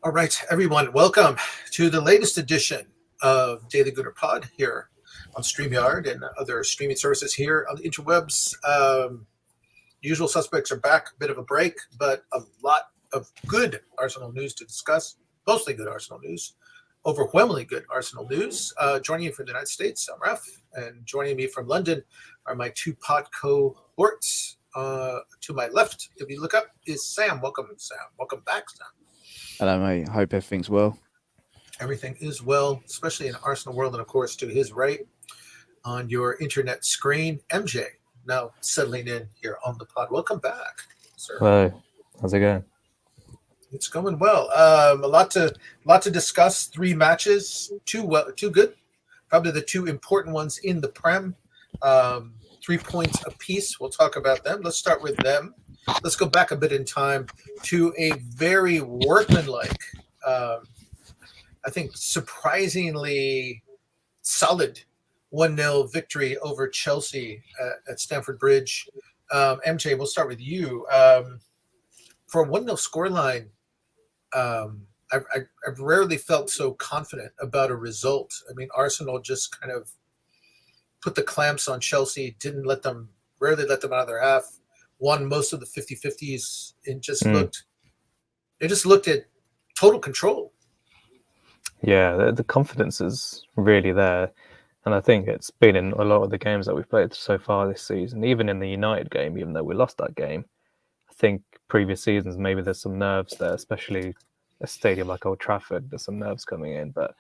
All right, everyone, welcome to the latest edition of Daily Gooder Pod here on StreamYard and other streaming services here on the interwebs. Usual suspects are back, a bit of a break, but a lot of good Arsenal news to discuss, mostly good Arsenal news, overwhelmingly good Arsenal news. Joining you from the United States, I'm Raf, and joining me from London are my two pod cohorts. To my left, if you look up, is Sam. Welcome, Sam. Welcome back, Sam. Hello, mate. Hope everything's well. Everything is well, especially in Arsenal world, and of course to his right on your internet screen, MJ. Now settling in here on the pod. Welcome back, sir. Hello, how's it going? It's going well. A lot to discuss. Three matches, two good, probably the two important ones in the Prem. 3 points apiece. We'll talk about them. Let's start with them. Let's go back a bit in time to a very workmanlike, I think surprisingly solid 1-0 victory over Chelsea at Stamford Bridge. MJ, we'll start with you. For a 1-0 scoreline, I've rarely felt so confident about a result. I mean, Arsenal just kind of put the clamps on Chelsea, rarely let them out of their half, won most of the 50-50s, and just looked at total control. Yeah, the confidence is really there. And I think it's been in a lot of the games that we've played so far this season, even in the United game, even though we lost that game. I think previous seasons, maybe there's some nerves there, especially a stadium like Old Trafford. There's some nerves coming in. But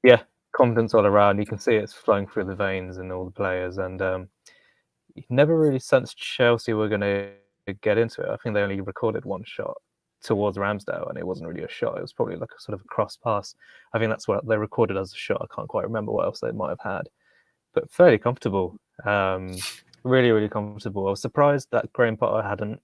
yeah, confidence all around. You can see it's flowing through the veins in all the players. And you never really sensed Chelsea were going to get into it. I think they only recorded one shot towards Ramsdale, and it wasn't really a shot. It was probably like a sort of a cross pass. I think that's what they recorded as a shot. I can't quite remember what else they might have had, but fairly comfortable. Really, really comfortable. I was surprised that Graham Potter hadn't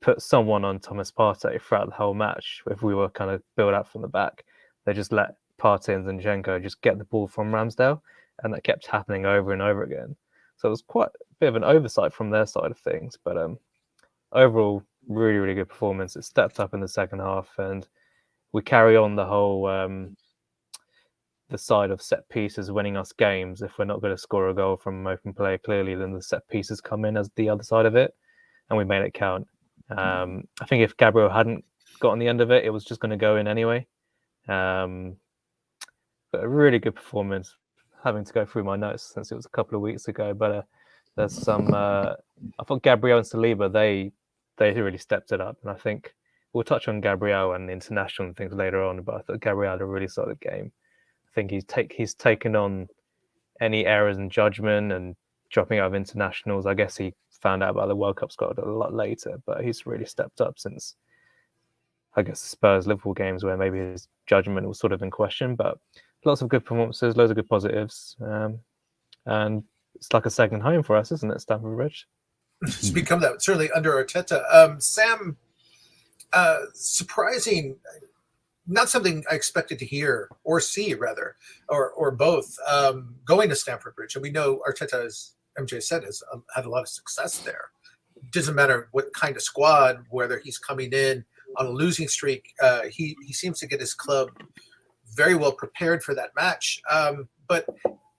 put someone on Thomas Partey throughout the whole match. If we were kind of built up from the back, they just let Partey and Zinchenko just get the ball from Ramsdale, and that kept happening over and over again. So it was quite a bit of an oversight from their side of things, but overall, really, really good performance. It stepped up in the second half, and we carry on the whole the side of set pieces winning us games. If we're not going to score a goal from open play clearly, then the set pieces come in as the other side of it, and we made it count. I think if Gabriel hadn't gotten the end of it, it was just going to go in anyway. But a really good performance. Having to go through my notes since it was a couple of weeks ago, but there's some. I thought Gabriel and Saliba they really stepped it up, and I think we'll touch on Gabriel and international and things later on. But I thought Gabriel had a really solid game. I think he's taken on any errors in judgment and dropping out of internationals. I guess he found out about the World Cup squad a lot later, but he's really stepped up since, I guess, the Spurs Liverpool games where maybe his judgment was sort of in question. But lots of good performances, loads of good positives, and it's like a second home for us, isn't it, Stamford Bridge? It's become that certainly under Arteta. Sam, surprising, not something I expected to hear or see, rather, or both. Going to Stamford Bridge, and we know Arteta, as MJ said, has had a lot of success there. It doesn't matter what kind of squad, whether he's coming in on a losing streak, he seems to get his club very well prepared for that match. But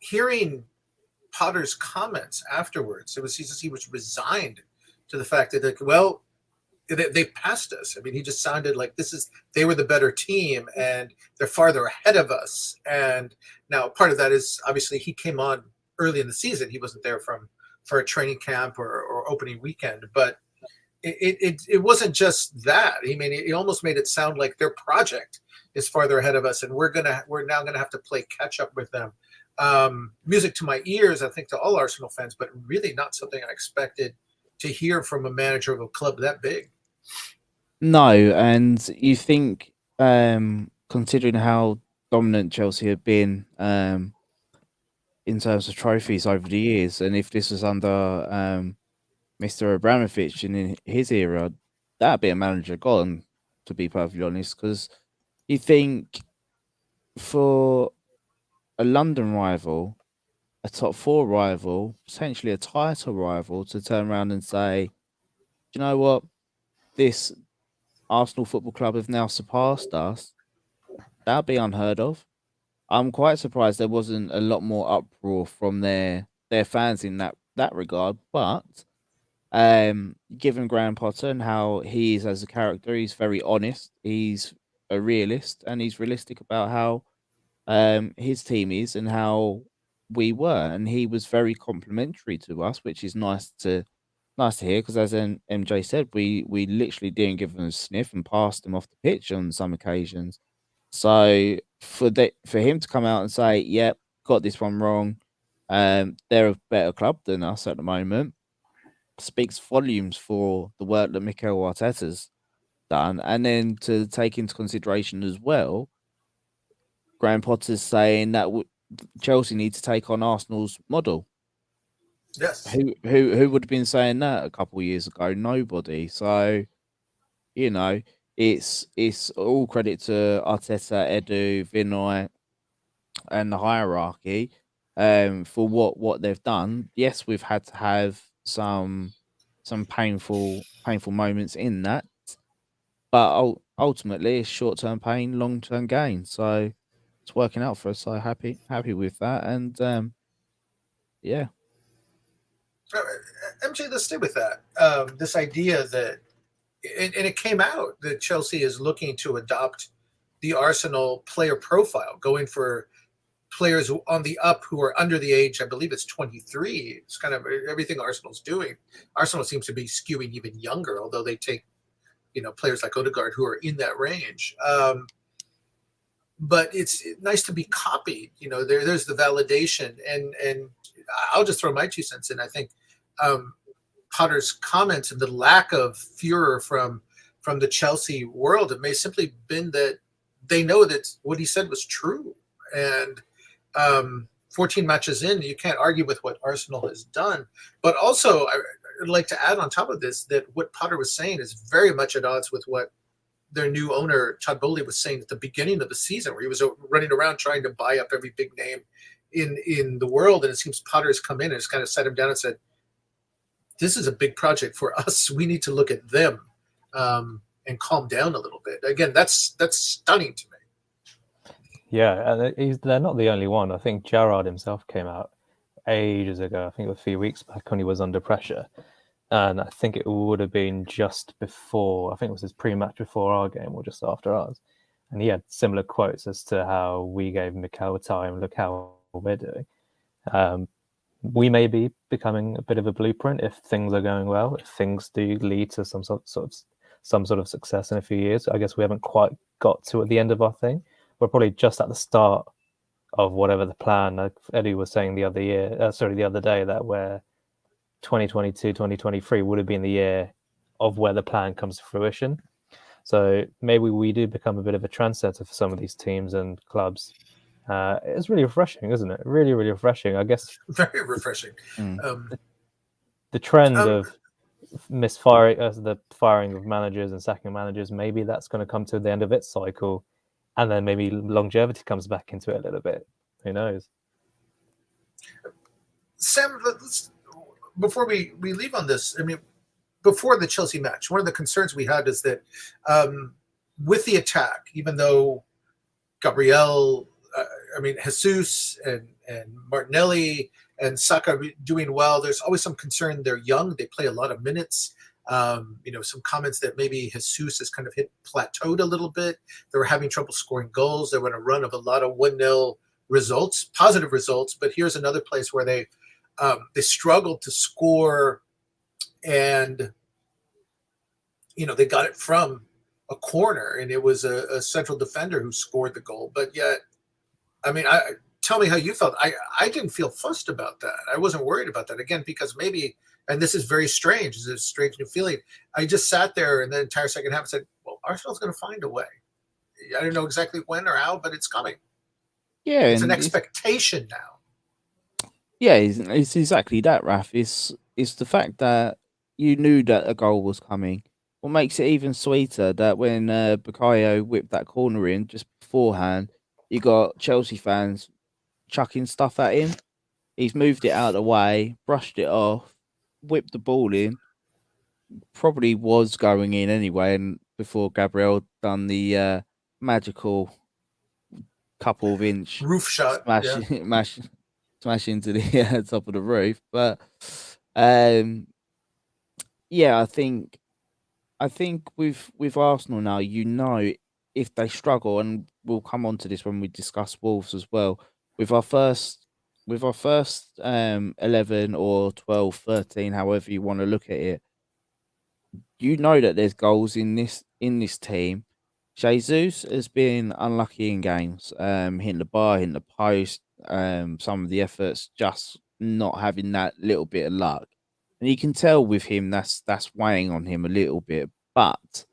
hearing Potter's comments afterwards, he was resigned to the fact that, they passed us. I mean, he just sounded like they were the better team and they're farther ahead of us. And now part of that is obviously he came on early in the season. He wasn't there for a training camp or opening weekend, but it wasn't just that. I mean, it almost made it sound like their project is farther ahead of us, and we're now gonna have to play catch up with them. Music to my ears, I think, to all Arsenal fans, but really not something I expected to hear from a manager of a club that big. No, and you think, considering how dominant Chelsea have been in terms of trophies over the years, and if this was under Mr. Abramovich in his era, that'd be a manager gone, to be perfectly honest, because you think for a London rival, a top four rival, potentially a title rival, to turn around and say, "Do you know what? This Arsenal Football Club have now surpassed us, that'd be unheard of. I'm quite surprised there wasn't a lot more uproar from their fans in that regard. But given Graham Potter and how he is as a character, he's very honest. He's a realist, and he's realistic about how his team is and how we were, and he was very complimentary to us, which is nice to hear. Because as MJ said, we literally didn't give him a sniff and passed him off the pitch on some occasions. So for him to come out and say, "Yep, got this one wrong," they're a better club than us at the moment, speaks volumes for the work that Mikel Arteta's done, and then to take into consideration as well, Graham Potter's saying that Chelsea need to take on Arsenal's model. Yes. Who would have been saying that a couple of years ago? Nobody. So, you know, it's all credit to Arteta, Edu, Vinay, and the hierarchy for what they've done. Yes, we've had to have some painful moments in that, but ultimately it's short-term pain, long-term gain. So it's working out for us. So happy with that. And yeah. MJ, let's stay with that. This idea that, and it came out that Chelsea is looking to adopt the Arsenal player profile, going for players who on the up who are under the age, I believe it's 23. It's kind of everything Arsenal's doing. Arsenal seems to be skewing even younger, although they take, players like Odegaard who are in that range. But it's nice to be copied. There's the validation, and I'll just throw my 2 cents in. I think Potter's comments and the lack of furor from the Chelsea world, it may simply been that they know that what he said was true. And 14 matches in, you can't argue with what Arsenal has done. But also, I'd like to add on top of this that what Potter was saying is very much at odds with what their new owner, Todd Bowley, was saying at the beginning of the season, where he was running around trying to buy up every big name in the world. And it seems Potter has come in and just kind of sat him down and said, this is a big project for us. We need to look at them and calm down a little bit. Again, that's stunning to me. Yeah, and they're not the only one. I think Gerrard himself came out ages ago, I think a few weeks back, when he was under pressure. And I think it would have been just before, I think it was his pre-match before our game or just after ours. And he had similar quotes as to how we gave Mikel time, look how we're doing. We may be becoming a bit of a blueprint if things are going well, if things do lead to some sort of success in a few years. I guess we haven't quite got to at the end of our thing. We're probably just at the start of whatever the plan. Like Eddie was saying the other day, that where 2022, 2023 would have been the year of where the plan comes to fruition. So maybe we do become a bit of a trendsetter for some of these teams and clubs. It's really refreshing, isn't it? Really, really refreshing, I guess. Very refreshing. The trend of misfiring, the firing of managers and sacking managers, maybe that's going to come to the end of its cycle, and then maybe longevity comes back into it a little bit. Who knows? Sam, before we leave on this, I mean, before the Chelsea match, one of the concerns we had is that with the attack, even though Gabriel, Jesus and Martinelli and Saka are doing well, there's always some concern. They're young. They play a lot of minutes. Some comments that maybe Jesus has kind of plateaued a little bit. They were having trouble scoring goals. They were in a run of a lot of 1-0 results, positive results. But here's another place where they struggled to score, and they got it from a corner, and it was a central defender who scored the goal. But yet, tell me how you felt. I didn't feel fussed about that. I wasn't worried about that, again, because maybe, and this is very strange, it's a strange new feeling, I just sat there in the entire second half and said, well, Arsenal's going to find a way. I don't know exactly when or how, but it's coming. Yeah, it's an expectation now. Yeah, it's exactly that, Raf. It's the fact that you knew that a goal was coming. What makes it even sweeter that when Bukayo whipped that corner in just beforehand, you got Chelsea fans chucking stuff at him. He's moved it out of the way, brushed it off, whipped the ball in. Probably was going in anyway, and before Gabriel done the magical couple of inch Roof shot. smash, Yeah. smash into the top of the roof. But um, yeah, I think with Arsenal now, if they struggle, and we'll come on to this when we discuss Wolves as well. With our first, with our first 11 or 12, 13, however you want to look at it, that there's goals in this team. Jesus has been unlucky in games, hitting the bar, hitting the post, some of the efforts just not having that little bit of luck. And you can tell with him that's weighing on him a little bit. But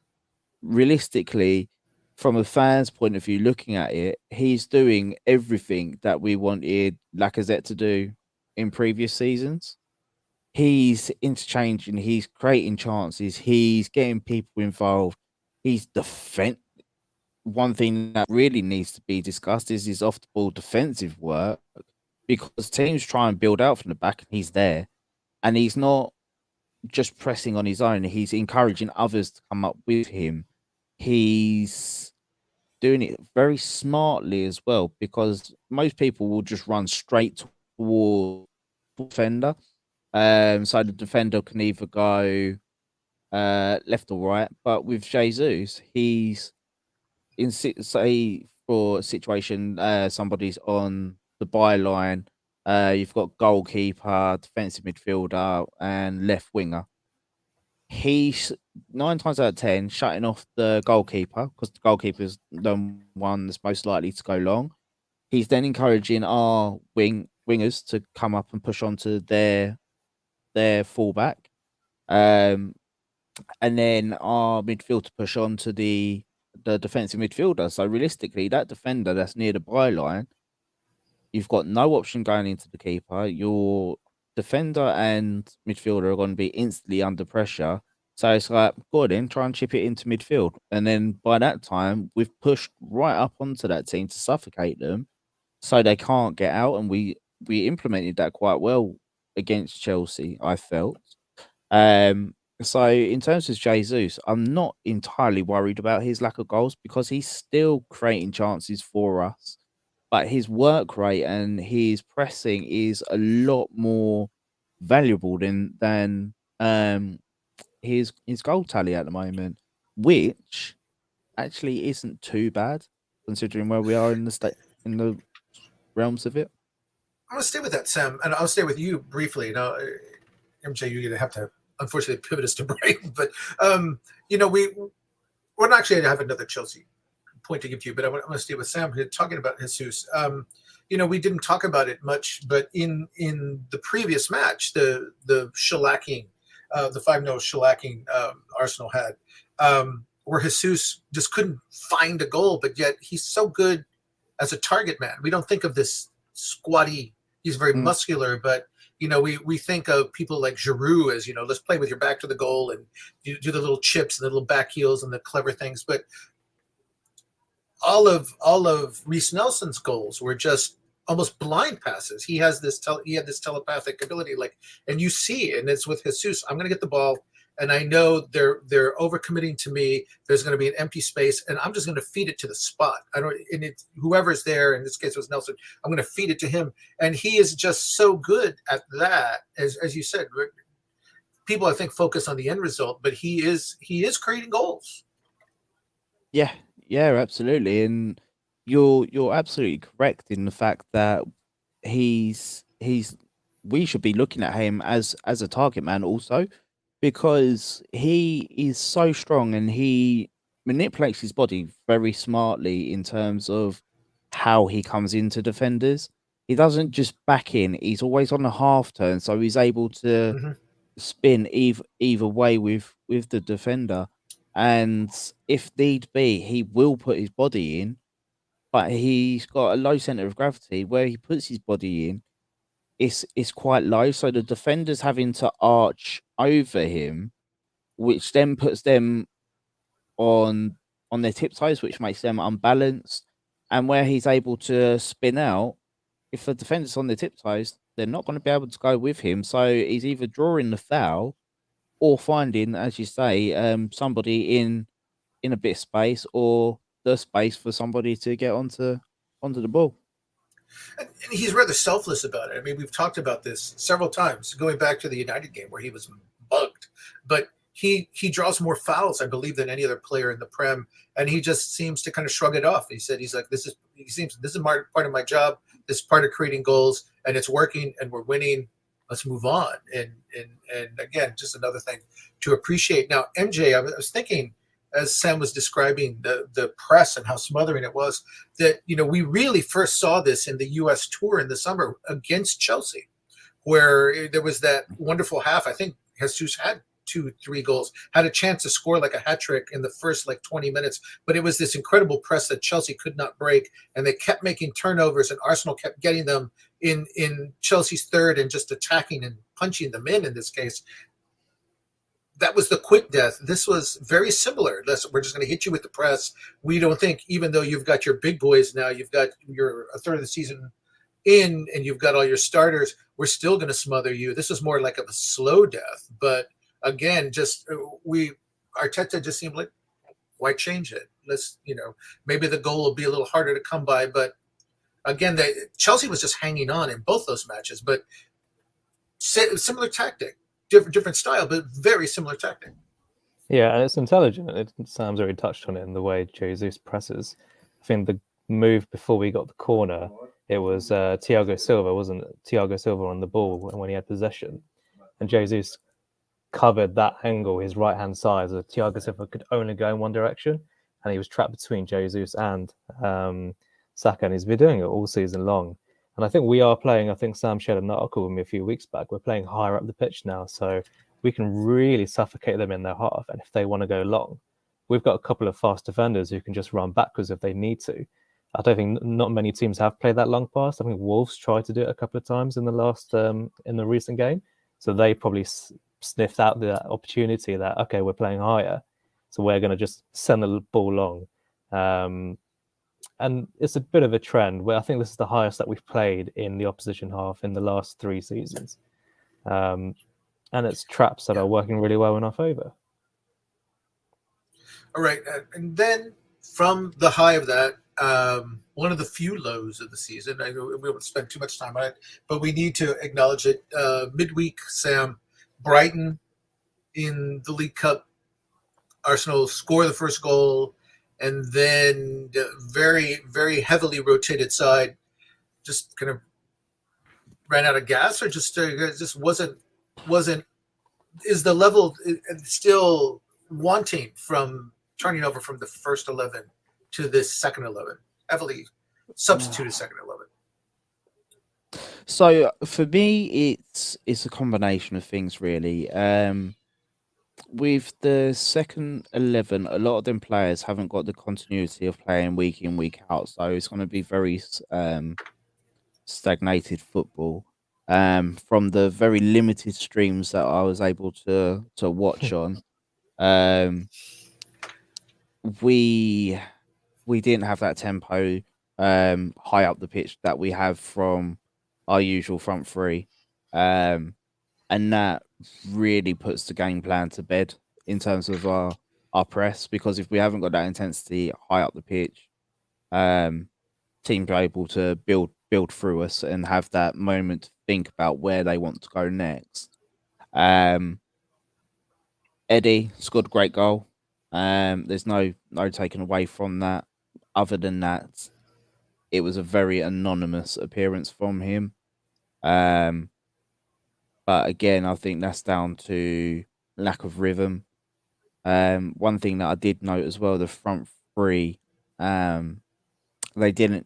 realistically, from a fan's point of view, looking at it, he's doing everything that we wanted Lacazette to do in previous seasons. He's interchanging, he's creating chances, he's getting people involved, he's defend. One thing that really needs to be discussed is his off the ball defensive work, because teams try and build out from the back and he's there, and he's not just pressing on his own, he's encouraging others to come up with him. He's doing it very smartly as well, because most people will just run straight toward the defender. So the defender can either go left or right. But with Jesus, he's say for a situation, somebody's on the byline, you've got goalkeeper, defensive midfielder, and left winger. He's 9 times out of 10 shutting off the goalkeeper, because the goalkeeper's the one that's most likely to go long. He's then encouraging our wingers to come up and push onto their fullback. And then our midfield to push on to the defensive midfielder. So realistically, that defender that's near the byline, you've got no option going into the keeper. Your defender and midfielder are going to be instantly under pressure. So it's like, go on then, try and chip it into midfield. And then by that time, we've pushed right up onto that team to suffocate them, so they can't get out. And we implemented that quite well against Chelsea, I felt. So in terms of Jesus, I'm not entirely worried about his lack of goals, because he's still creating chances for us. But his work rate and his pressing is a lot more valuable than his goal tally at the moment, which actually isn't too bad considering where we are in the realms of it. I'm going to stay with that, Sam, and I'll stay with you briefly. Now, MJ, you're going to have to unfortunately pivot us to break, but we're not actually going to have another Chelsea point to give to you, but I'm going to stay with Sam here talking about Jesus. We didn't talk about it much, but in the previous match, the shellacking, the 5-0 shellacking Arsenal had, where Jesus just couldn't find a goal, but yet he's so good as a target man. We don't think of this squatty. He's very muscular, but we think of people like Giroud as, let's play with your back to the goal and do the little chips and the little back heels and the clever things. But all of Reece Nelson's goals were just almost blind passes. He had this telepathic ability, and you see, and it's with Jesus. I'm going to get the ball, and I know they're overcommitting to me. There's going to be an empty space, and I'm just going to feed it to the spot. Whoever's there. In this case, it was Nelson. I'm going to feed it to him, and he is just so good at that. As you said, people I think focus on the end result, but he is creating goals. Yeah, absolutely, and you're absolutely correct in the fact that he's we should be looking at him as a target man also, because he is so strong and he manipulates his body very smartly in terms of how he comes into defenders. He doesn't just back in; he's always on a half turn, so he's able to spin either way with the defender. And if need be, he will put his body in, but he's got a low center of gravity. Where he puts his body in, it's quite low, so the defender's having to arch over him, which then puts them on their tiptoes, which makes them unbalanced. And where he's able to spin out, if the defender's on their tiptoes, they're not going to be able to go with him. So he's either drawing the foul or finding, as you say, somebody in in a bit of space or the space for somebody to get onto the ball. And he's rather selfless about it. I mean, we've talked about this several times, going back to the United game where he was bugged, but he draws more fouls, I believe, than any other player in the Prem, and he just seems to kind of shrug it off. He said, "He's like, this is part of my job. This is part of creating goals, and it's working, and we're winning. Let's move on." And again, just another thing to appreciate. Now, MJ, I was thinking as Sam was describing the press and how smothering it was, that we really first saw this in the U.S. tour in the summer against Chelsea, where there was that wonderful half. I think Jesus had 2-3 goals, had a chance to score like a hat trick in the first like 20 minutes, but it was this incredible press that Chelsea could not break, and they kept making turnovers, and Arsenal kept getting them in Chelsea's third and just attacking and punching them in this case. That was the quick death. This was very similar. We're just going to hit you with the press. We don't think, even though you've got your big boys now, you've got a third of the season in, and you've got all your starters, we're still going to smother you. This was more like a slow death. But again, Arteta just seemed like, why change it? Let's, maybe the goal will be a little harder to come by. But again, Chelsea was just hanging on in both those matches. But similar tactic. Different style, but very similar tactic. Yeah, and it's intelligent. Sam's already touched on it in the way Jesus presses. I think the move before we got the corner, it was Thiago Silva, wasn't it? Thiago Silva on the ball when he had possession. And Jesus covered that angle, his right-hand side, so Thiago Silva could only go in one direction, and he was trapped between Jesus and Saka, and he's been doing it all season long. And I think we are playing, I think Sam shared an article with me a few weeks back, we're playing higher up the pitch now, so we can really suffocate them in their half. And if they want to go long, we've got a couple of fast defenders who can just run backwards if they need to. I don't think not many teams have played that long pass. I think Wolves tried to do it a couple of times in the recent game. So they probably sniffed out the opportunity that, okay, we're playing higher, so we're going to just send the ball long. And it's a bit of a trend where I think this is the highest that we've played in the opposition half in the last 3 seasons. And it's traps that are working really well in our favour. All right. And then from the high of that, one of the few lows of the season, I know we won't spend too much time on it, but we need to acknowledge it. Midweek, Sam, Brighton in the League Cup, Arsenal score the first goal, and then the very, very heavily rotated side just kind of ran out of gas, or just wasn't is the level still wanting from turning over from the first 11 to this second 11, heavily substituted second 11. So for me, it's a combination of things, really. With the second 11, a lot of them players haven't got the continuity of playing week in, week out, so it's going to be very stagnated football. From the very limited streams that I was able to watch on, we didn't have that tempo high up the pitch that we have from our usual front three. And that really puts the game plan to bed in terms of our press, because if we haven't got that intensity high up the pitch, teams are able to build through us and have that moment to think about where they want to go next. Eddie scored a great goal. There's no taking away from that. Other than that, it was a very anonymous appearance from him. But again, I think that's down to lack of rhythm. One thing that I did note as well, the front three, they didn't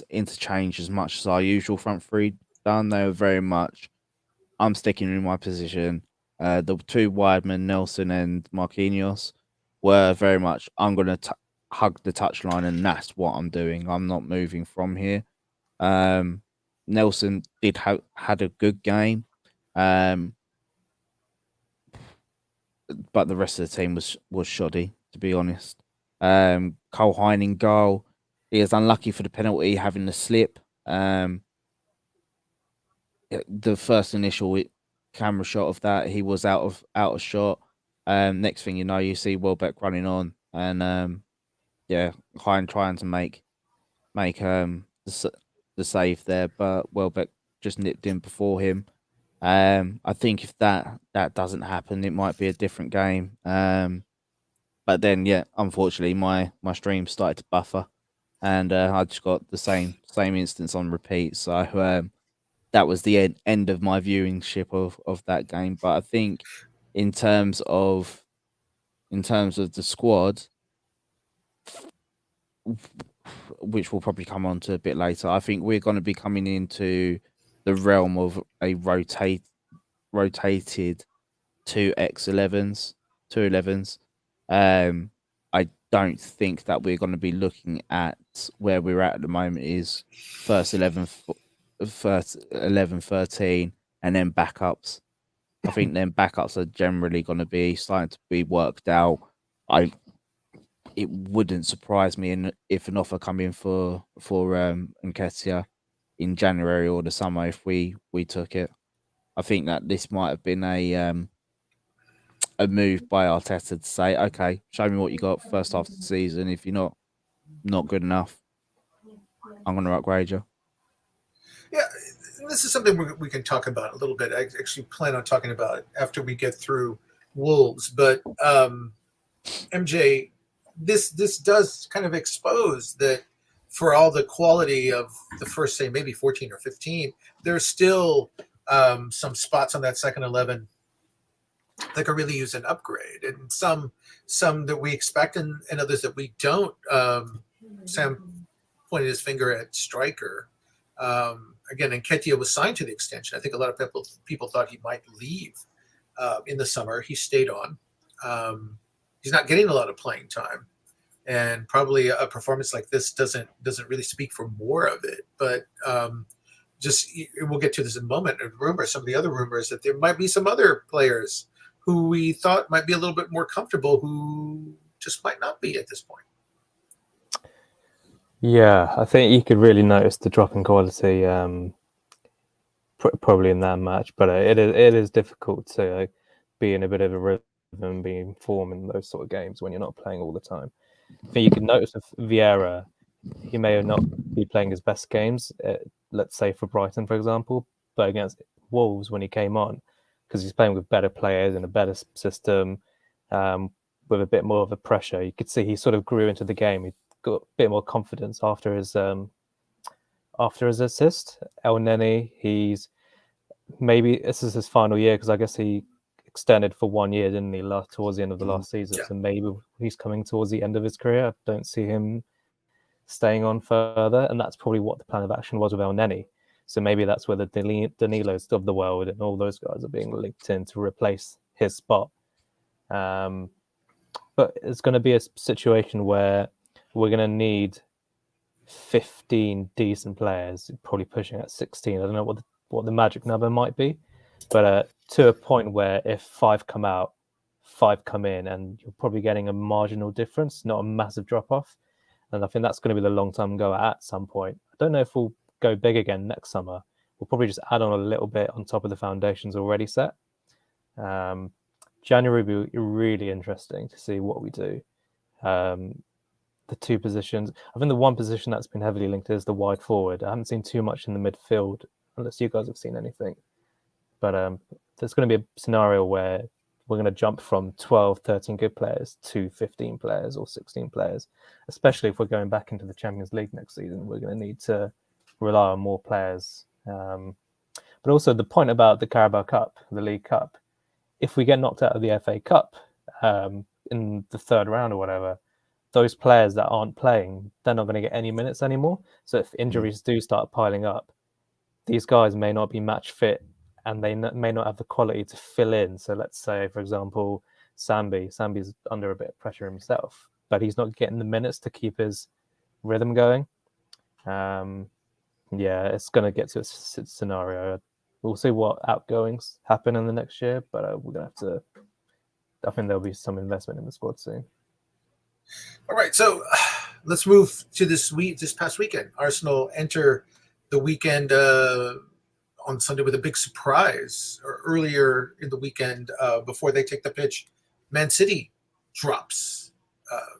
interchange as much as our usual front three done. They were very much, I'm sticking in my position. The two wide men, Nelson and Marquinhos, were very much, I'm going to hug the touchline, and that's what I'm doing. I'm not moving from here. Nelson had a good game, but the rest of the team was shoddy, to be honest. Cole Heining goal, he is unlucky for the penalty, having the slip. The first initial camera shot of that, he was out of shot. Next thing you know, you see Welbeck running on, and Hein trying to make the save there, but Welbeck just nipped in before him. I think if that doesn't happen, it might be a different game. But then, yeah, unfortunately, my stream started to buffer, and I just got the same instance on repeat. So that was the end of my viewingship of that game. But I think in terms of the squad, which we'll probably come on to a bit later, I think we're going to be coming into the realm of a rotated two X11s, two 11s. I don't think that we're going to be looking at where we're at the moment is first 11, 13, and then backups. I think then backups are generally going to be starting to be worked out. It wouldn't surprise me if an offer come in for Nketiah in January or the summer if we took it. I think that this might have been a move by Arteta to say, okay, show me what you got first half of the season. If you're not good enough, I'm going to upgrade you. Yeah, this is something we can talk about a little bit. I actually plan on talking about it after we get through Wolves. But MJ, this does kind of expose that for all the quality of the first, say, maybe 14 or 15, there's still some spots on that second 11 that could really use an upgrade, and some that we expect and others that we don't. Sam pointed his finger at striker. Again, Nketiah was signed to the extension. I think a lot of people thought he might leave in the summer. He stayed on. He's not getting a lot of playing time, and probably a performance like this doesn't really speak for more of it. But we'll get to this in a moment. Some of the other rumors that there might be some other players who we thought might be a little bit more comfortable who just might not be at this point. Yeah, I think you could really notice the drop in quality probably in that match, but it is difficult to be in a bit of a rhythm, be in form in those sort of games when you're not playing all the time. I think you can notice with Vieira, he may not be playing his best games, let's say for Brighton, for example, but against Wolves when he came on, because he's playing with better players in a better system, with a bit more of a pressure. You could see he sort of grew into the game. He got a bit more confidence after his assist. El Neni, maybe this is his final year because I guess he extended for 1 year, didn't he, towards the end of the last season. Yeah. So maybe he's coming towards the end of his career. I don't see him staying on further, and that's probably what the plan of action was with El Neni. So maybe that's where the Danilos of the world and all those guys are being linked in to replace his spot. But it's going to be a situation where we're going to need 15 decent players, probably pushing at 16. I don't know what the magic number might be, but to a point where if 5 come out, 5 come in, and you're probably getting a marginal difference, not a massive drop off. And I think that's going to be the long-term goal at some point. I don't know if we'll go big again next summer. We'll probably just add on a little bit on top of the foundations already set. January will be really interesting to see what we do. The two positions, I think the one position that's been heavily linked is the wide forward. I haven't seen too much in the midfield, unless you guys have seen anything. But there's going to be a scenario where we're going to jump from 12, 13 good players to 15 players or 16 players, especially if we're going back into the Champions League next season. We're going to need to rely on more players. But also the point about the Carabao Cup, the League Cup, if we get knocked out of the FA Cup in the third round or whatever, those players that aren't playing, they're not going to get any minutes anymore. So if injuries do start piling up, these guys may not be match fit and they may not have the quality to fill in. So let's say, for example, Sambi's under a bit of pressure himself, but he's not getting the minutes to keep his rhythm going. Yeah, it's going to get to a scenario. We'll see what outgoings happen in the next year, but we're going to have to, I think there'll be some investment in the squad soon. All right, so let's move to this past weekend. Arsenal enter the weekend on Sunday with a big surprise. Or earlier in the weekend, before they take the pitch, Man City drops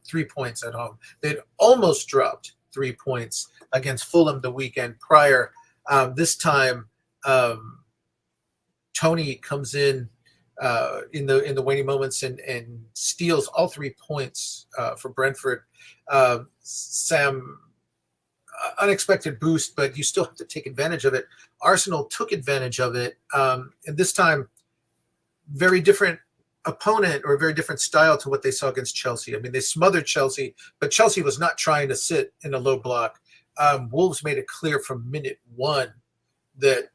3 points at home. They'd almost dropped 3 points against Fulham the weekend prior. This time, Tony comes in the waning moments and steals all 3 points for Brentford. Sam, unexpected boost, but you still have to take advantage of it. Arsenal took advantage of it, and this time, very different opponent or a very different style to what they saw against Chelsea. I mean, they smothered Chelsea, but Chelsea was not trying to sit in a low block. Wolves made it clear from minute one that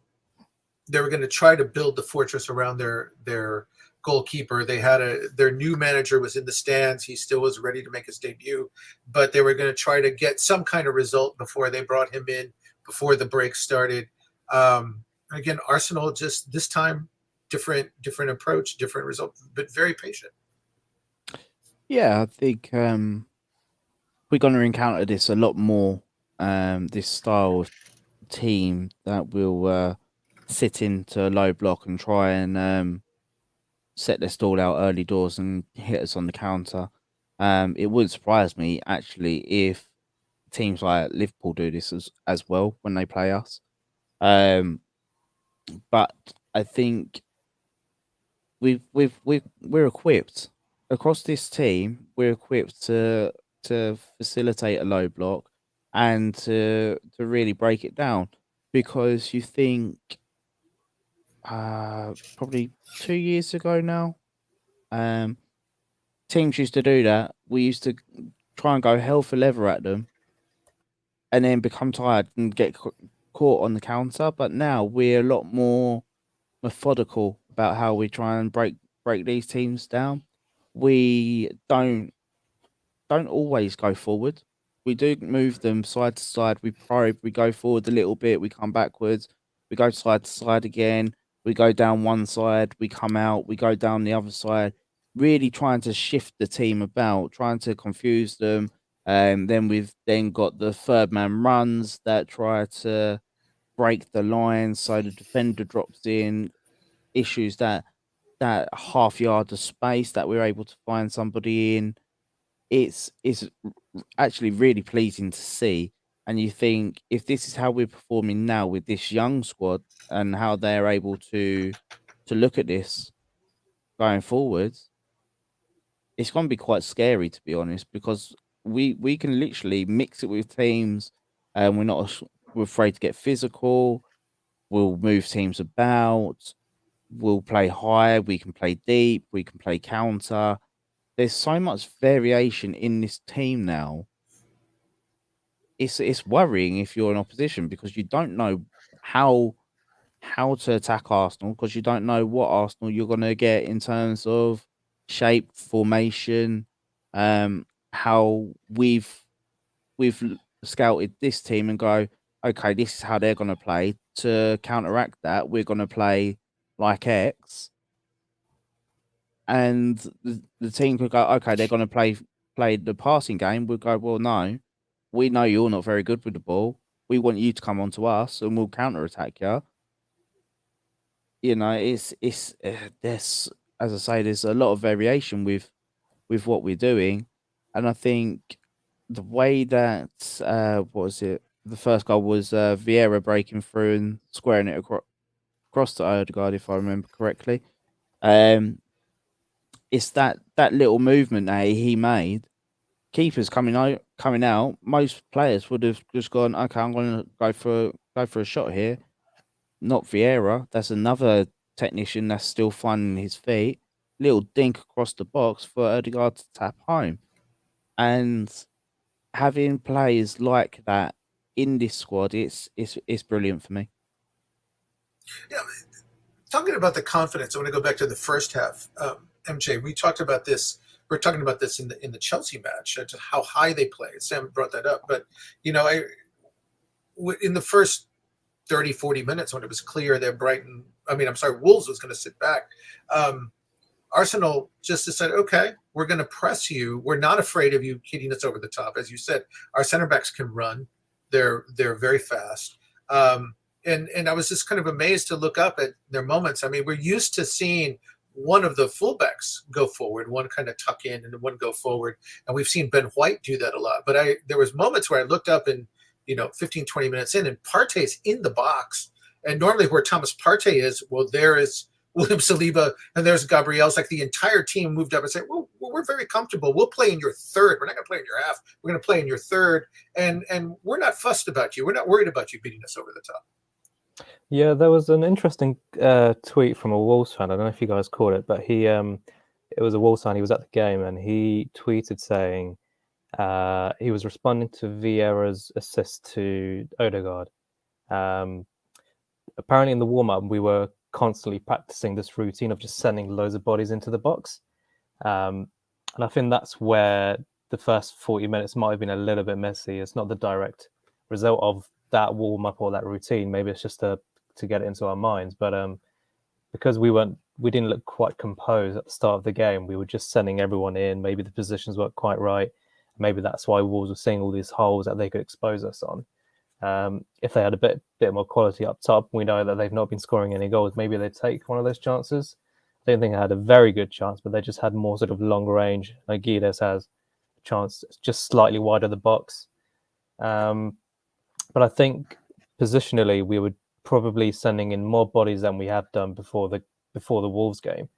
they were going to try to build the fortress around their goalkeeper. They had their new manager was in the stands. He still was ready to make his debut, but they were going to try to get some kind of result before they brought him in, before the break started. Again, Arsenal just this time, different approach, different result, but very patient. Yeah, I think we're going to encounter this a lot more, this style of team that will sit into a low block and try and set their stall out early doors and hit us on the counter. It wouldn't surprise me, actually, if teams like Liverpool do this as well when they play us. But I think we're equipped across this team. We're equipped to facilitate a low block and to really break it down, because you think probably 2 years ago now, teams used to do that. We used to try and go hell for leather at them and then become tired and get caught on the counter. But now we're a lot more methodical about how we try and break these teams down. We don't always go forward. We do move them side to side. We probe. We go forward a little bit. We come backwards. We go side to side again. We go down one side. We come out. We go down the other side. Really trying to shift the team about, trying to confuse them. Then we've then got the third man runs that try to break the line, so the defender drops in. Issues that half yard of space that we're able to find somebody in. It's actually really pleasing to see. And you think, if this is how we're performing now with this young squad and how they're able to look at this going forwards, it's going to be quite scary, to be honest, because we can literally mix it with teams, and we're afraid to get physical. We'll move teams about. We'll play high. We can play deep. We can play counter. There's so much variation in this team now. It's worrying if you're in opposition, because you don't know how to attack Arsenal, because you don't know what Arsenal you're going to get in terms of shape, formation, how we've scouted this team and go, okay, this is how they're going to play. To counteract that, we're going to play like X, and the team could go, okay, they're going to play the passing game. We'll go, well, no, we know you're not very good with the ball. We want you to come onto us, and we'll counter attack you. You know, it's there's, as I say, there's a lot of variation with what we're doing, and I think the way that what was it? The first goal was Vieira breaking through and squaring it across to Odegaard, if I remember correctly. It's that little movement that he made. Keepers coming out. Most players would have just gone, okay, I'm going to go for a shot here. Not Vieira. That's another technician that's still finding his feet. Little dink across the box for Odegaard to tap home. And having players like that in this squad, it's brilliant for me. Yeah, talking about the confidence, I want to go back to the first half. MJ, we talked about this. We're talking about this in the Chelsea match, just how high they play. Sam brought that up, but in the first 30, 40 minutes, when it was clear that Wolves was going to sit back, Arsenal just decided, okay, we're going to press you. We're not afraid of you hitting us over the top. As you said, our center backs can run. They're very fast. And I was just kind of amazed to look up at their moments. I mean, we're used to seeing one of the fullbacks go forward, one kind of tuck in and one go forward. And we've seen Ben White do that a lot. But there was moments where I looked up and, 15, 20 minutes in, and Partey's in the box. And normally where Thomas Partey is, well, there is William Saliba and there's Gabriel's. Like the entire team moved up and said, well, we're very comfortable. We'll play in your third. We're not going to play in your half. We're going to play in your third. And we're not fussed about you. We're not worried about you beating us over the top. Yeah, there was an interesting tweet from a Wolves fan. I don't know if you guys caught it, but it was a Wolves fan. He was at the game and he tweeted saying he was responding to Vieira's assist to Odegaard. Apparently, in the warm up, we were constantly practicing this routine of just sending loads of bodies into the box, and I think that's where the first 40 minutes might have been a little bit messy. It's not the direct result of that warm up or that routine. Maybe it's just to get it into our minds, but because we didn't look quite composed at the start of the game. We were just sending everyone in. Maybe the positions weren't quite right. Maybe that's why Wolves were seeing all these holes that they could expose us on. If they had a bit more quality up top, we know that they've not been scoring any goals. Maybe they'd take one of those chances. I don't think they had a very good chance, but they just had more sort of long range. Like Guedes has a chance just slightly wide of the box. But I think positionally, we were probably sending in more bodies than we had done before the Wolves game,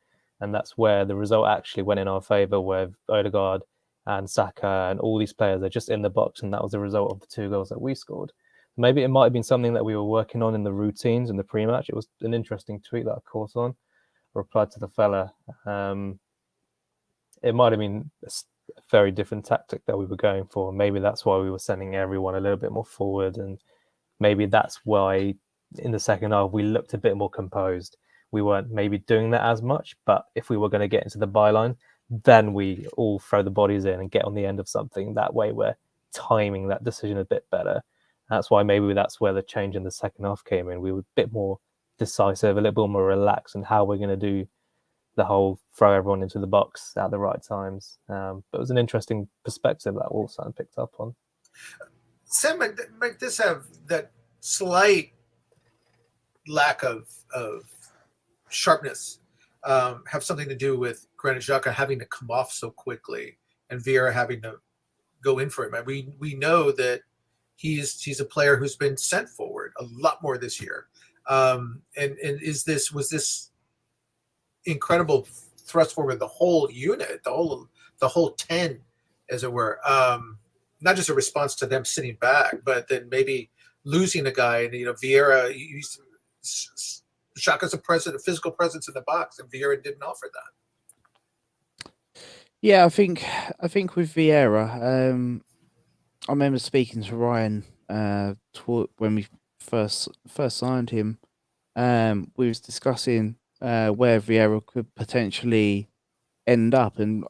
and that's where the result actually went in our favour. Where Odegaard and Saka and all these players are just in the box, and that was the result of the 2 goals that we scored. Maybe it might have been something that we were working on in the routines in the pre-match. It was an interesting tweet that I caught on. I replied to the fella. It might have been a very different tactic that we were going for. Maybe that's why we were sending everyone a little bit more forward, and maybe that's why in the second half we looked a bit more composed. We weren't maybe doing that as much, but if we were going to get into the byline, then we all throw the bodies in and get on the end of something. That way we're timing that decision a bit better. That's why maybe that's where the change in the second half came in. We were a bit more decisive, a little bit more relaxed in how we're going to do the whole throw everyone into the box at the right times. But it was an interesting perspective that Wolfson picked up on. Sam, might this have that slight lack of sharpness have something to do with Granit Xhaka having to come off so quickly and Vieira having to go in for him? We know that he's a player who's been sent forward a lot more this year. And was this incredible thrust forward the whole unit, the whole 10, as it were, not just a response to them sitting back, but then maybe losing a guy and Vieira, Xhaka's a physical presence in the box, and Vieira didn't offer that. Yeah, I think with Vieira, I remember speaking to Ryan when we first signed him. We was discussing where Vieira could potentially end up, and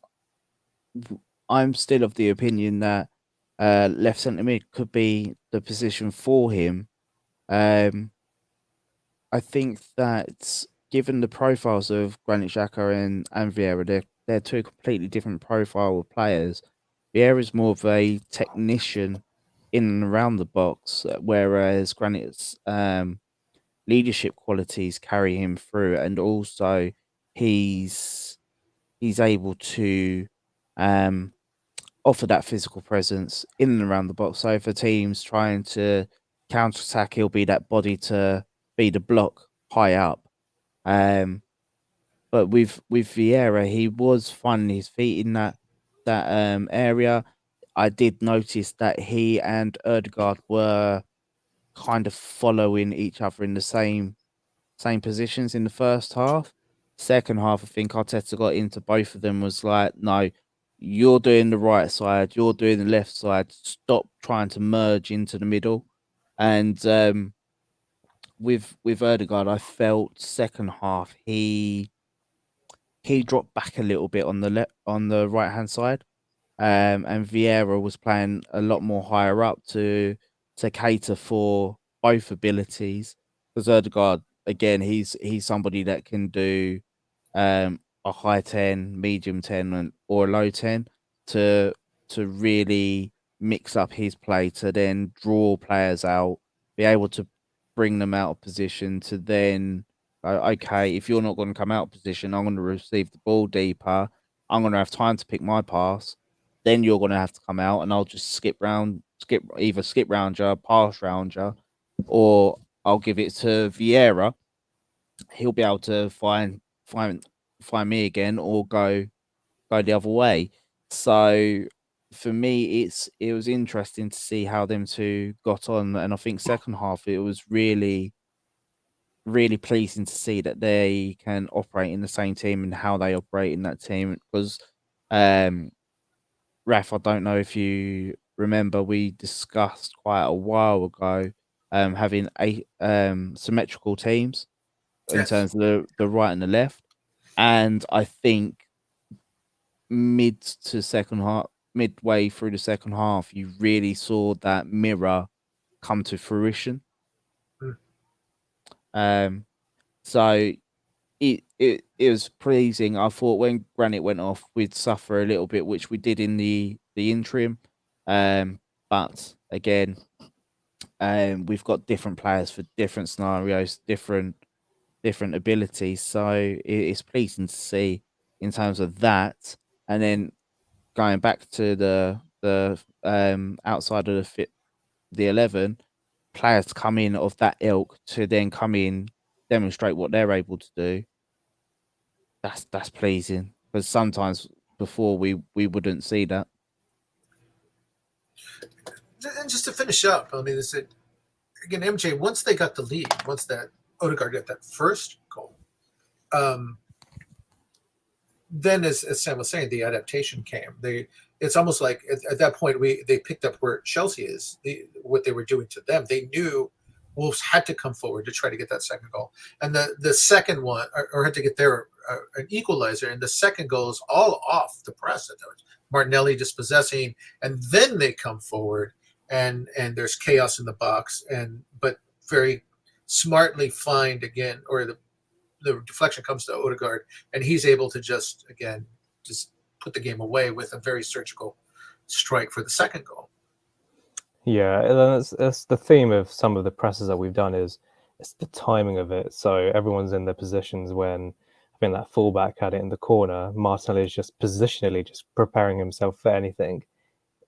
I'm still of the opinion that left centre mid could be the position for him. I think that given the profiles of Granit Xhaka and Vieira, they're 2 completely different profile of players. Vieira's more of a technician in and around the box, whereas Granit's leadership qualities carry him through, and also he's able to offer that physical presence in and around the box. So for teams trying to counter-attack, he'll be that body to be the block high up. But with Vieira, he was finding his feet in that area. I did notice that he and Odegaard were kind of following each other in the same positions in the first half. Second half, I think Arteta got into both of them, was like, no, you're doing the right side, you're doing the left side. Stop trying to merge into the middle. And with Odegaard, I felt second half he dropped back a little bit on the right hand side, and Vieira was playing a lot more higher up to cater for both abilities. Because Odegaard, again, he's somebody that can do a high 10, medium 10, or a low 10 to really mix up his play, to then draw players out, be able to bring them out of position, to then Okay, if you're not going to come out of position, I'm going to receive the ball deeper. I'm going to have time to pick my pass. Then you're going to have to come out, and I'll just skip round you, pass round you, or I'll give it to Vieira. He'll be able to find me again, or go the other way. So for me, it was interesting to see how them two got on, and I think second half it was really pleasing to see that they can operate in the same team and how they operate in that team. Because Raf, I don't know if you remember, we discussed quite a while ago having symmetrical teams in Yes. terms of the right and the left, and I think midway through the second half, you really saw that mirror come to fruition. Mm. So it was pleasing. I thought when Granite went off, we'd suffer a little bit, which we did in the interim. But again, we've got different players for different scenarios, different abilities. So it's pleasing to see in terms of that. And then going back to the outside of the 11, players come in of that ilk to then come in, demonstrate what they're able to do. That's pleasing, because sometimes before we wouldn't see that. And just to finish up, I mean, again, MJ, once they got the lead, once that Odegaard got that first goal, then as Sam was saying, the adaptation came. It's almost like at that point they picked up where Chelsea is, what they were doing to them. They knew Wolves had to come forward to try to get that second goal, and the second one, or had to get their an equalizer, and the second goal is all off the press. Martinelli dispossessing, and then they come forward, and there's chaos in the box, but very smartly find again, or the deflection comes to Odegaard, and he's able to just put the game away with a very surgical strike for the second goal. Yeah, and that's the theme of some of the presses that we've done is it's the timing of it. So everyone's in their positions when I think that fullback had it in the corner. Martinelli is just positionally just preparing himself for anything.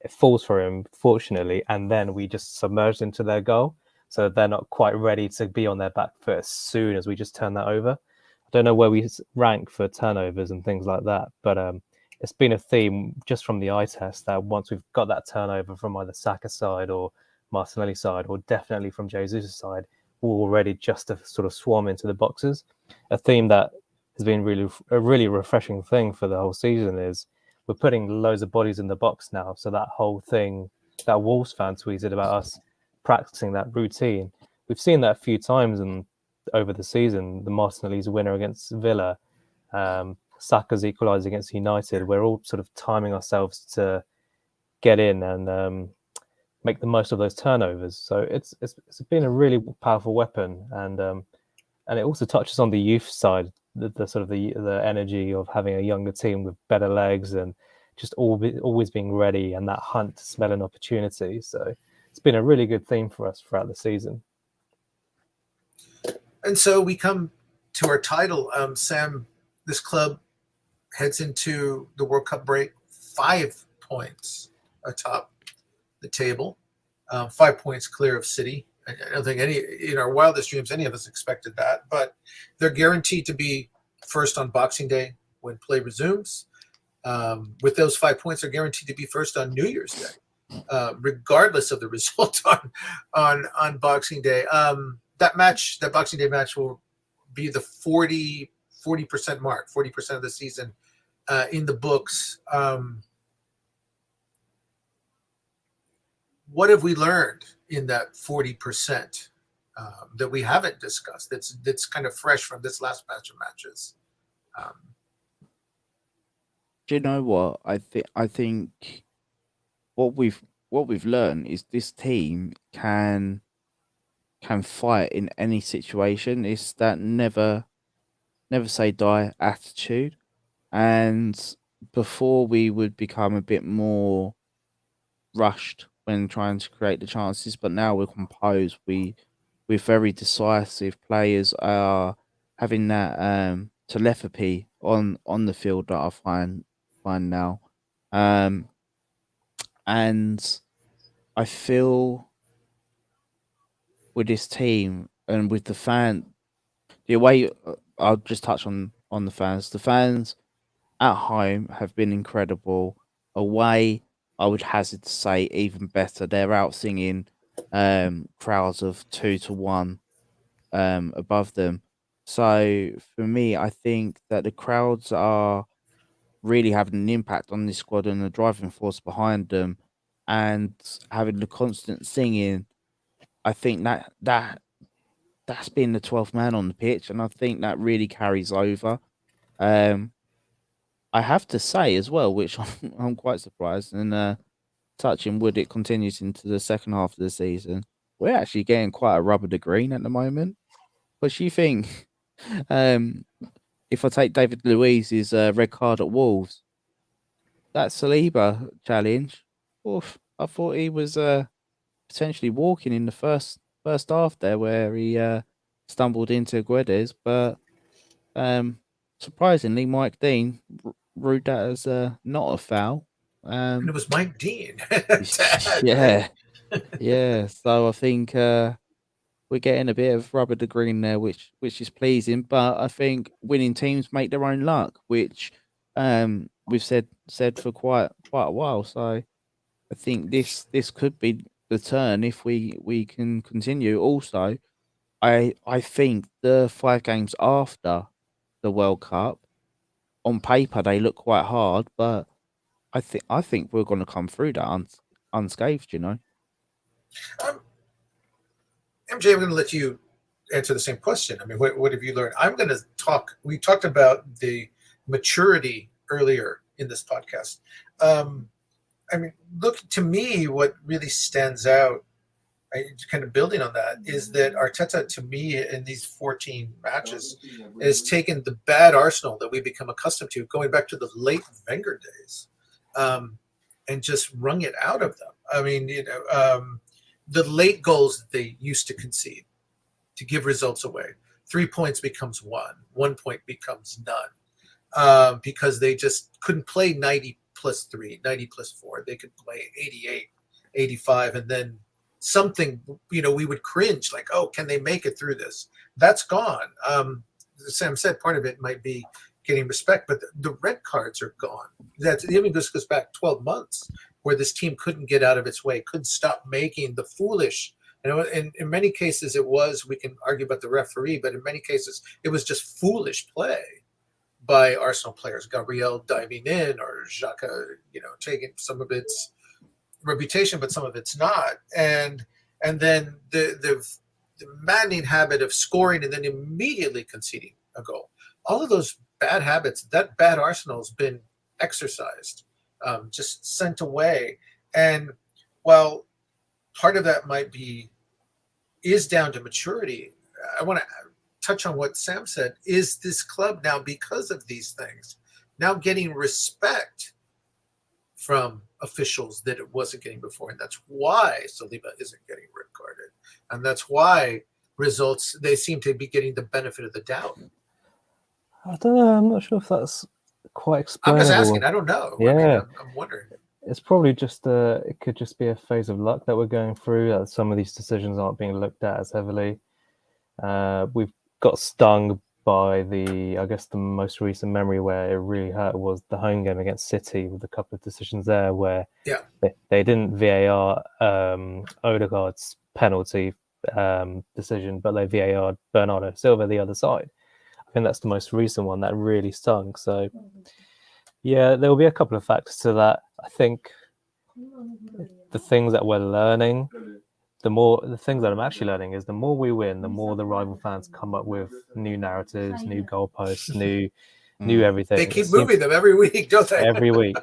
It falls for him, fortunately, and then we just submerged into their goal. So they're not quite ready to be on their back foot as soon as we just turn that over. I don't know where we rank for turnovers and things like that, but it's been a theme just from the eye test that once we've got that turnover from either Saka's side or Martinelli's side, or definitely from Jesus' side, we're already just to sort of swarm into the boxes. A theme that has been a really refreshing thing for the whole season is we're putting loads of bodies in the box now. So that whole thing that Wolves fan tweeted about us practicing that routine, we've seen that a few times over the season. The Martinelli's winner against Villa, Saka's equalised against United. We're all sort of timing ourselves to get in and make the most of those turnovers. So it's been a really powerful weapon, and it also touches on the youth side, the sort of the energy of having a younger team with better legs and just always being ready, and that hunt to smell an opportunity. So it's been a really good theme for us throughout the season. And so we come to our title. Sam, this club heads into the World Cup break 5 points atop the table, 5 points clear of City. I don't think in our wildest dreams any of us expected that, but they're guaranteed to be first on Boxing Day when play resumes. With those 5 points, they're guaranteed to be first on New Year's Day, regardless of the result on Boxing Day. That Boxing Day match will be the 40% mark, 40% of the season in the books. What have we learned in that 40% that we haven't discussed? That's kind of fresh from this last batch of matches. Do you know what I think what we've learned is this team can fight in any situation. It's that never say die attitude. And before we would become a bit more rushed when trying to create the chances, but now we're composed. We're very decisive. Players are having that telepathy on the field that I find now. And I feel with this team and with the way I'll just touch on the fans. The fans at home have been incredible. Away, I would hazard to say even better. They're out singing crowds of 2 to 1 above them. So for me, I think that the crowds are really having an impact on this squad and the driving force behind them, and having the constant singing. I think that's been the 12th man on the pitch, and I think that really carries over. Um, I have to say as well, which I'm quite surprised, and touching wood, it continues into the second half of the season. We're actually getting quite a rubber to green at the moment. But you think, um, if I take David Luiz's red card at Wolves, that Saliba challenge, oof, I thought he was potentially walking in the first half there, where he stumbled into Guedes, but um, surprisingly, Mike Dean ruled that as not a foul. And it was Mike Dean. Yeah, yeah. So I think we're getting a bit of rubber to green there, which is pleasing. But I think winning teams make their own luck, which we've said for quite a while. So I think this could be the turn if we can continue. Also, I think the 5 games after the World Cup, on paper they look quite hard, but I think we're going to come through that unscathed. um, MJ, I'm going to let you answer the same question. I mean, what have you learned? I'm going to talk. We talked about the maturity earlier in this podcast. I mean, look, to me, what really stands out, kind of building on that, is that Arteta, to me, in these 14 matches, has taken the bad Arsenal that we become accustomed to, going back to the late Wenger days, and just wrung it out of them. I mean, the late goals that they used to concede to give results away. 3 points becomes 1 point becomes none, because they just couldn't play 90 plus 3, 90 plus 4. They could play 88, 85, and then something, we would cringe like, oh, can they make it through this? That's gone. Sam said part of it might be getting respect, but the red cards are gone. That's even this goes back 12 months where this team couldn't get out of its way, couldn't stop making the foolish. In many cases, we can argue about the referee, but in many cases, it was just foolish play by Arsenal players. Gabriel diving in, or Xhaka, taking some of its reputation, but some of it's not. And then the maddening habit of scoring and then immediately conceding a goal. All of those bad habits, that bad Arsenal has been exercised, just sent away. And while part of that is down to maturity, I want to touch on what Sam said. Is this club now, because of these things, now getting respect from officials that it wasn't getting before? And that's why Saliba isn't getting red carded. And that's why results, they seem to be getting the benefit of the doubt. I don't know. I'm not sure if that's quite explainable. I'm just asking. I don't know. Yeah. I mean, I'm wondering. It's probably just it could just be a phase of luck that we're going through. Some of these decisions aren't being looked at as heavily. We've got stung by I guess the most recent memory where it really hurt was the home game against City, with a couple of decisions there where they didn't VAR Odegaard's penalty decision, but they VAR'd Bernardo Silva the other side. I think that's the most recent one that really stung. So yeah, there will be a couple of factors to that. I think the things that we're learning, the things that I'm actually learning is the more we win, the more the rival fans come up with new narratives, new goalposts, new everything. They keep moving them every week, don't they? Every week.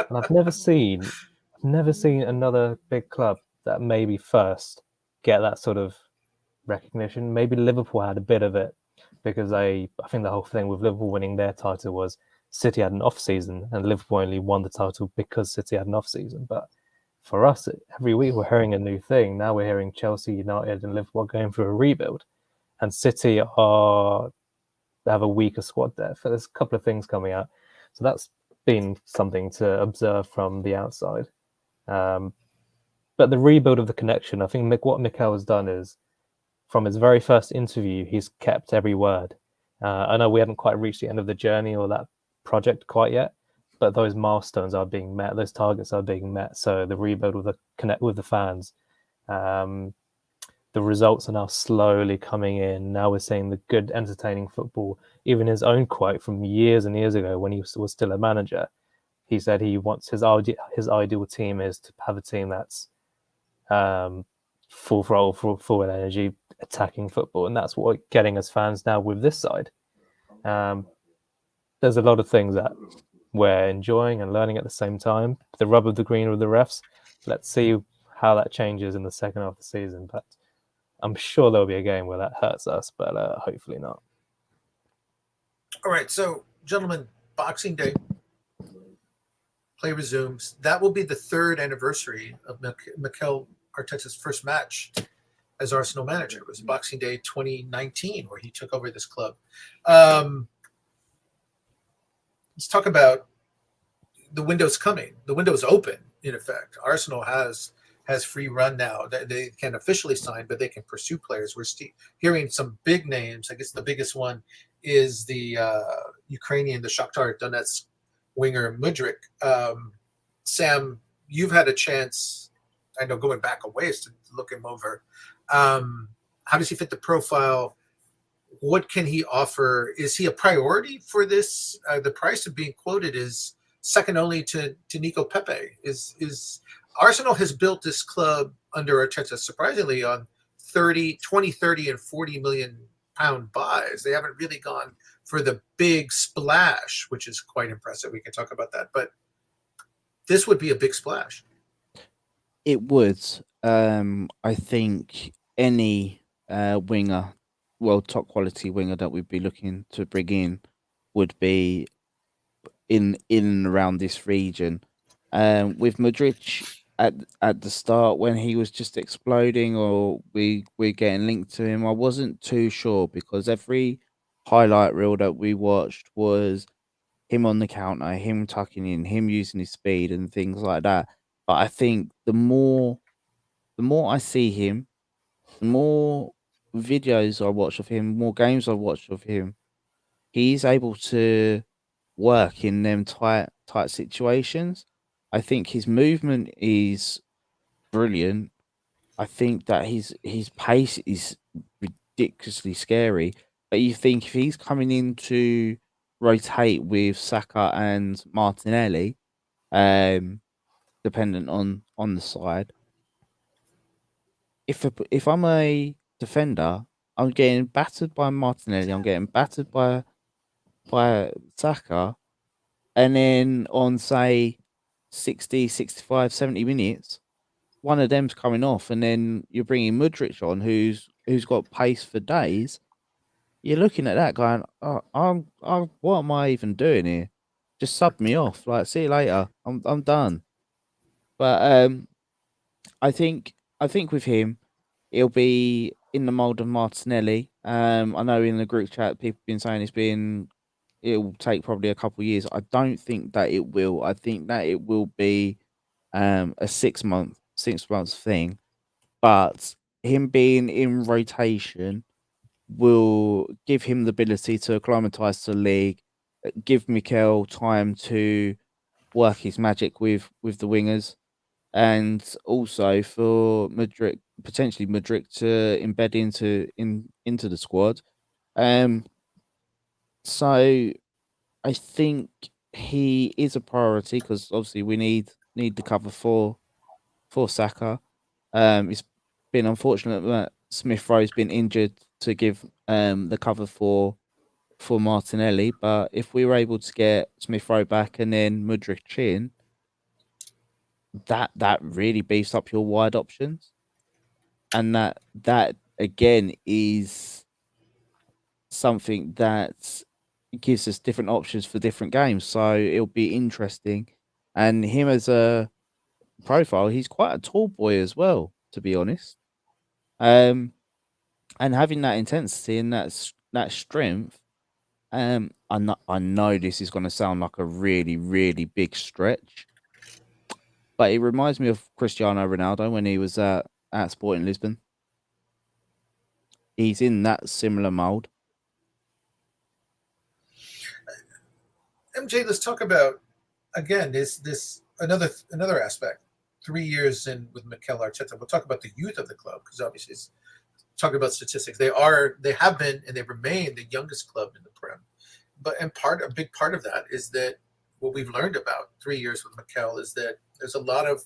And I've never seen another big club that maybe first get that sort of recognition. Maybe Liverpool had a bit of it, because I think the whole thing with Liverpool winning their title was City had an off season, and Liverpool only won the title because City had an off season. But for us, every week we're hearing a new thing. Now we're hearing Chelsea, United, and Liverpool going through a rebuild, and City are have a weaker squad depth. There's a couple of things coming out, so that's been something to observe from the outside. But the rebuild of the connection, I think what Mikel has done is, from his very first interview, he's kept every word. I know we haven't quite reached the end of the journey or that project quite yet, but those milestones are being met, those targets are being met. So the rebuild with the connect with the fans, the results are now slowly coming in. Now we're seeing the good, entertaining football. Even his own quote from years and years ago when he was still a manager, he said he wants his ideal team is to have a team that's full throttle, full energy, attacking football, and that's what we're getting as fans now with this side. There's a lot of things that we're enjoying and learning at the same time. The rub of the green with the refs. Let's see how that changes in the second half of the season. But I'm sure there'll be a game where that hurts us, but hopefully not. All right, so gentlemen, Boxing Day, play resumes. That will be the third anniversary of Mikel Arteta's first match as Arsenal manager. It was Boxing Day 2019 where he took over this club. Let's talk about the window's coming. The window's open, in effect. Arsenal has free run now. They can officially sign, but they can pursue players. We're hearing some big names. I guess the biggest one is the Ukrainian, the Shakhtar Donetsk winger Mudryk. Sam, you've had a chance, I know, going back a ways to look him over. How does he fit the profile? What can he offer? Is he a priority for this? The price of being quoted is second only to Nico Pepe. Is Arsenal has built this club under Arteta surprisingly on 20, 30, and 40 million pound buys. They haven't really gone for the big splash, which is quite impressive. We can talk about that, but this would be a big splash. It would. I think any winger, well, top quality winger that we'd be looking to bring in would be in and around this region. With Modric at the start when he was just exploding, or we're getting linked to him, I wasn't too sure because every highlight reel that we watched was him on the counter, him tucking in, him using his speed and things like that. But I think the more I see him, the more videos I watch of him, more games I watch of him, he's able to work in them tight situations. I think his movement is brilliant. I think that his pace is ridiculously scary. But you think if he's coming in to rotate with Saka and Martinelli, dependent on the side, if I'm a defender, I'm getting battered by Martinelli, I'm getting battered by Saka, and then on say 60, 65, 70 minutes, one of them's coming off, and then you're bringing Mudryk on, who's got pace for days. You're looking at that going, oh, what am I even doing here? Just sub me off. Like, see you later. I'm done. But I think with him, it'll be in the mold of Martinelli. I know in the group chat people have been saying it'll take probably a couple of years. I don't think that it will. I think that it will be a 6 month thing. But him being in rotation will give him the ability to acclimatise to the league, give Mikel time to work his magic with the wingers, and also for potentially Mudryk to embed into the squad. So I think he is a priority because obviously we need the cover for Saka. It's been unfortunate that Smith Rowe's been injured to give the cover for Martinelli, but if we were able to get Smith Rowe back and then Mudryk in, that really beefs up your wide options, and that again is something that gives us different options for different games. So it'll be interesting, and him as a profile, he's quite a tall boy as well, to be honest. And having that intensity and that strength, I know this is going to sound like a really, really big stretch, but it reminds me of Cristiano Ronaldo when he was at Sporting Lisbon. He's in that similar mold. MJ, let's talk about again this another aspect. 3 years in with Mikel Arteta. We'll talk about the youth of the club because obviously it's talking about statistics. They have been and they remain the youngest club in the Prem. But a big part of that is that what we've learned about 3 years with Mikel is that there's a lot of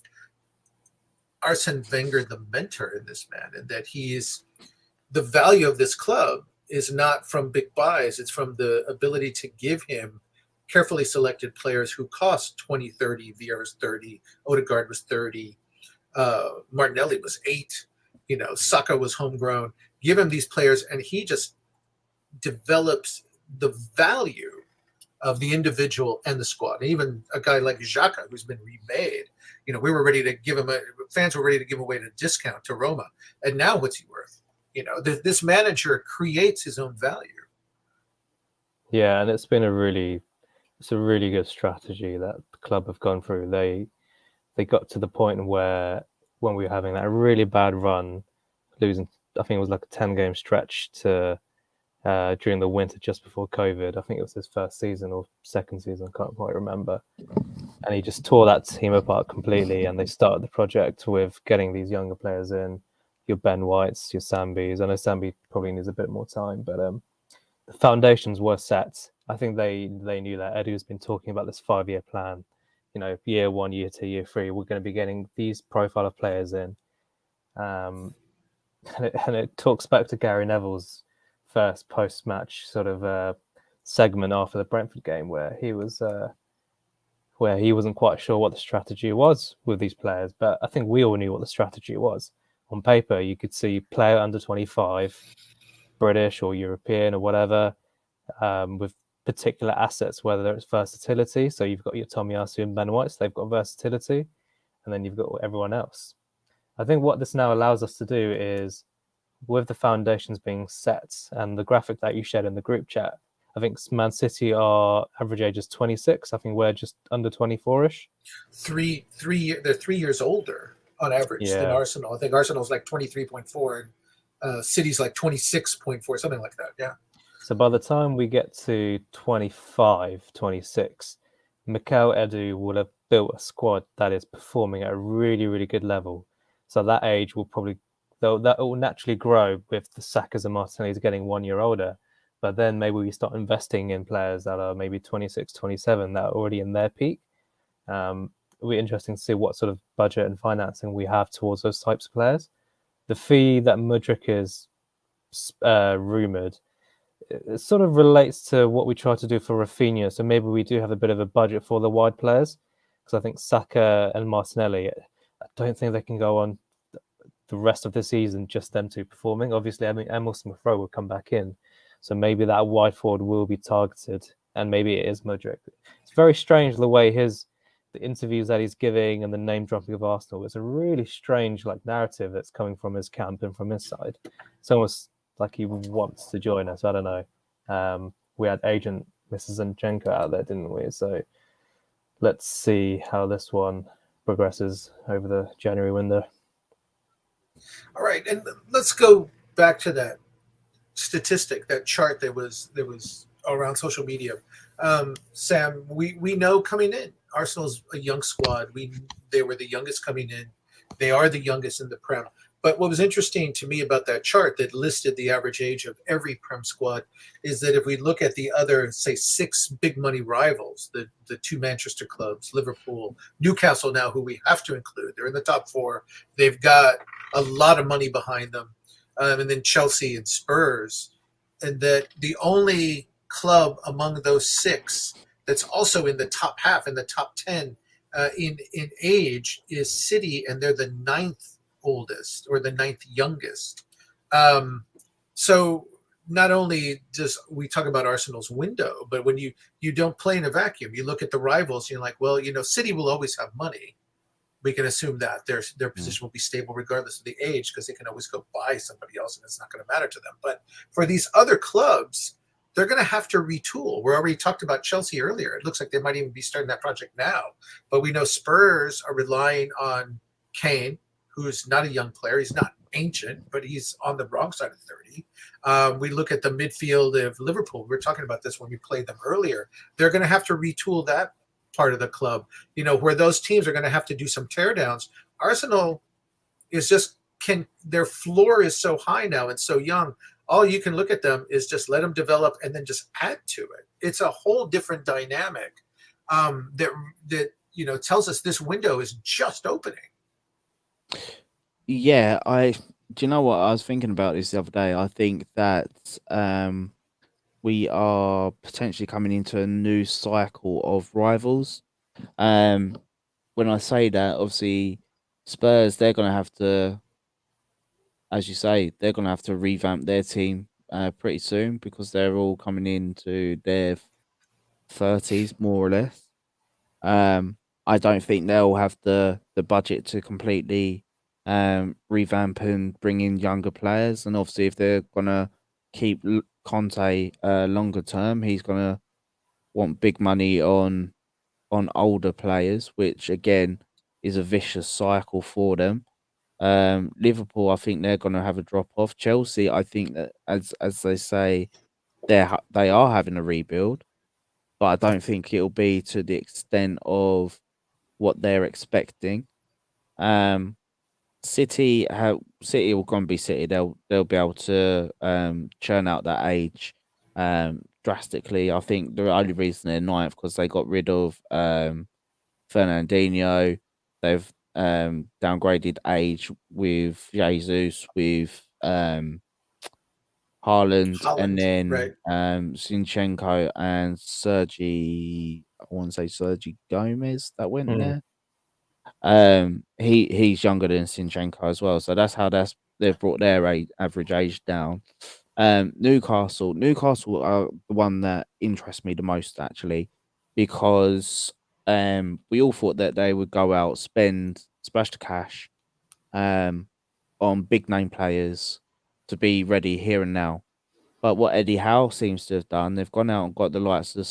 Arsene Wenger, the mentor in this man, and that the value of this club is not from big buys. It's from the ability to give him carefully selected players who cost 20, 30, Vieira's 30, Odegaard was 30, Martinelli was 8, Saka was homegrown. Give him these players and he just develops the value of the individual and the squad. And even a guy like Xhaka, who's been remade, we were ready to give him fans were ready to give away at a discount to Roma. And now what's he worth? This manager creates his own value. Yeah, and it's a really good strategy that the club have gone through. They got to the point where when we were having that really bad run, losing, I think it was like a 10-game stretch to during the winter just before COVID. I think it was his first season or second season, I can't quite remember. And he just tore that team apart completely. And they started the project with getting these younger players in, your Ben Whites, your Sambis. I know Sambi probably needs a bit more time, but the foundations were set. I think they knew that. Edu's been talking about this 5-year plan. Year 1, year 2, year 3, we're going to be getting these profile of players in. And it talks back to Gary Neville's first post-match sort of segment after the Brentford game, where he wasn't quite sure what the strategy was with these players. But I think we all knew what the strategy was. On paper, you could see player under 25, British or European or whatever, with particular assets, whether it's versatility. So you've got your Tomiyasu and Ben Whites, they've got versatility, and then you've got everyone else. I think what this now allows us to do is, with the foundations being set and the graphic that you shared in the group chat, I think Man City are average age is 26. I think we're just under 24-ish. They're 3 years older on average than Arsenal. I think Arsenal's like 23.4 and City's like 26.4, something like that. Yeah. So by the time we get to 25, 26, Mikel Edu will have built a squad that is performing at a really, really good level. So that age will probably, that will naturally grow with the Sakas and Martinellis getting 1 year older. But then maybe we start investing in players that are maybe 26, 27 that are already in their peak. It'll be interesting to see what sort of budget and financing we have towards those types of players. The fee that Mudryk is rumoured, it sort of relates to what we try to do for Rafinha. So maybe we do have a bit of a budget for the wide players, because I think Saka and Martinelli, I don't think they can go on the rest of the season just them two performing. Obviously, I mean, Emil Smith-Rowe will come back in, so maybe that wide forward will be targeted, and maybe it is Mudryk. It's very strange the way the interviews that he's giving and the name dropping of Arsenal. It's a really strange narrative that's coming from his camp and from his side. It's almost like he wants to join us. I don't know. We had agent Mrs. Zinchenko out there, didn't we? So let's see how this one progresses over the January window. All right, and let's go back to that statistic, that chart that was around social media. Sam, we know coming in, Arsenal's a young squad. They were the youngest coming in. They are the youngest in the Prem. But what was interesting to me about that chart that listed the average age of every Prem squad is that if we look at the other, say, 6 big money rivals, the 2 Manchester clubs, Liverpool, Newcastle now, who we have to include, they're in the top 4. They've got a lot of money behind them. And then Chelsea and Spurs. And that the only club among those 6 that's also in the top half, in the top 10 in age is City, and they're the 9th oldest or the 9th youngest. So not only does we talk about Arsenal's window, but when you don't play in a vacuum, you look at the rivals, you're like, well, City will always have money. We can assume that their position will be stable regardless of the age, because they can always go buy somebody else and it's not going to matter to them. But for these other clubs, they're going to have to retool. We already talked about Chelsea earlier. It looks like they might even be starting that project now. But we know Spurs are relying on Kane, who's not a young player. He's not ancient, but he's on the wrong side of 30. We look at the midfield of Liverpool. We were talking about this when we played them earlier. They're going to have to retool that part of the club, where those teams are going to have to do some teardowns. Arsenal is just their floor is so high now and so young. All you can look at them is just let them develop and then just add to it. It's a whole different dynamic that tells us this window is just opening. Yeah, do you know what I was thinking about this the other day? I think that we are potentially coming into a new cycle of rivals. When I say that, obviously Spurs, they're gonna have to, as you say, they're gonna have to revamp their team pretty soon because they're all coming into their 30s more or less. I don't think they'll have the budget to completely revamp and bring in younger players. And obviously, if they're gonna keep Conte longer term, he's gonna want big money on older players, which again is a vicious cycle for them. Liverpool, I think they're gonna have a drop off. Chelsea, I think that as they say, they are having a rebuild, but I don't think it'll be to the extent of what they're expecting. Um, City will gonna be City. They'll be able to churn out that age drastically. I think the only reason they're ninth because they got rid of Fernandinho. They've downgraded age with Jesus, with Haaland, and Holland, then right? Zinchenko and Sergi. I want to say Sergi Gomez that went there. He's younger than Zinchenko as well, so that's how they've brought their average age down. Newcastle are the one that interests me the most actually, because we all thought that they would go out, splash the cash, on big name players to be ready here and now. But what Eddie Howe seems to have done, they've gone out and got the likes of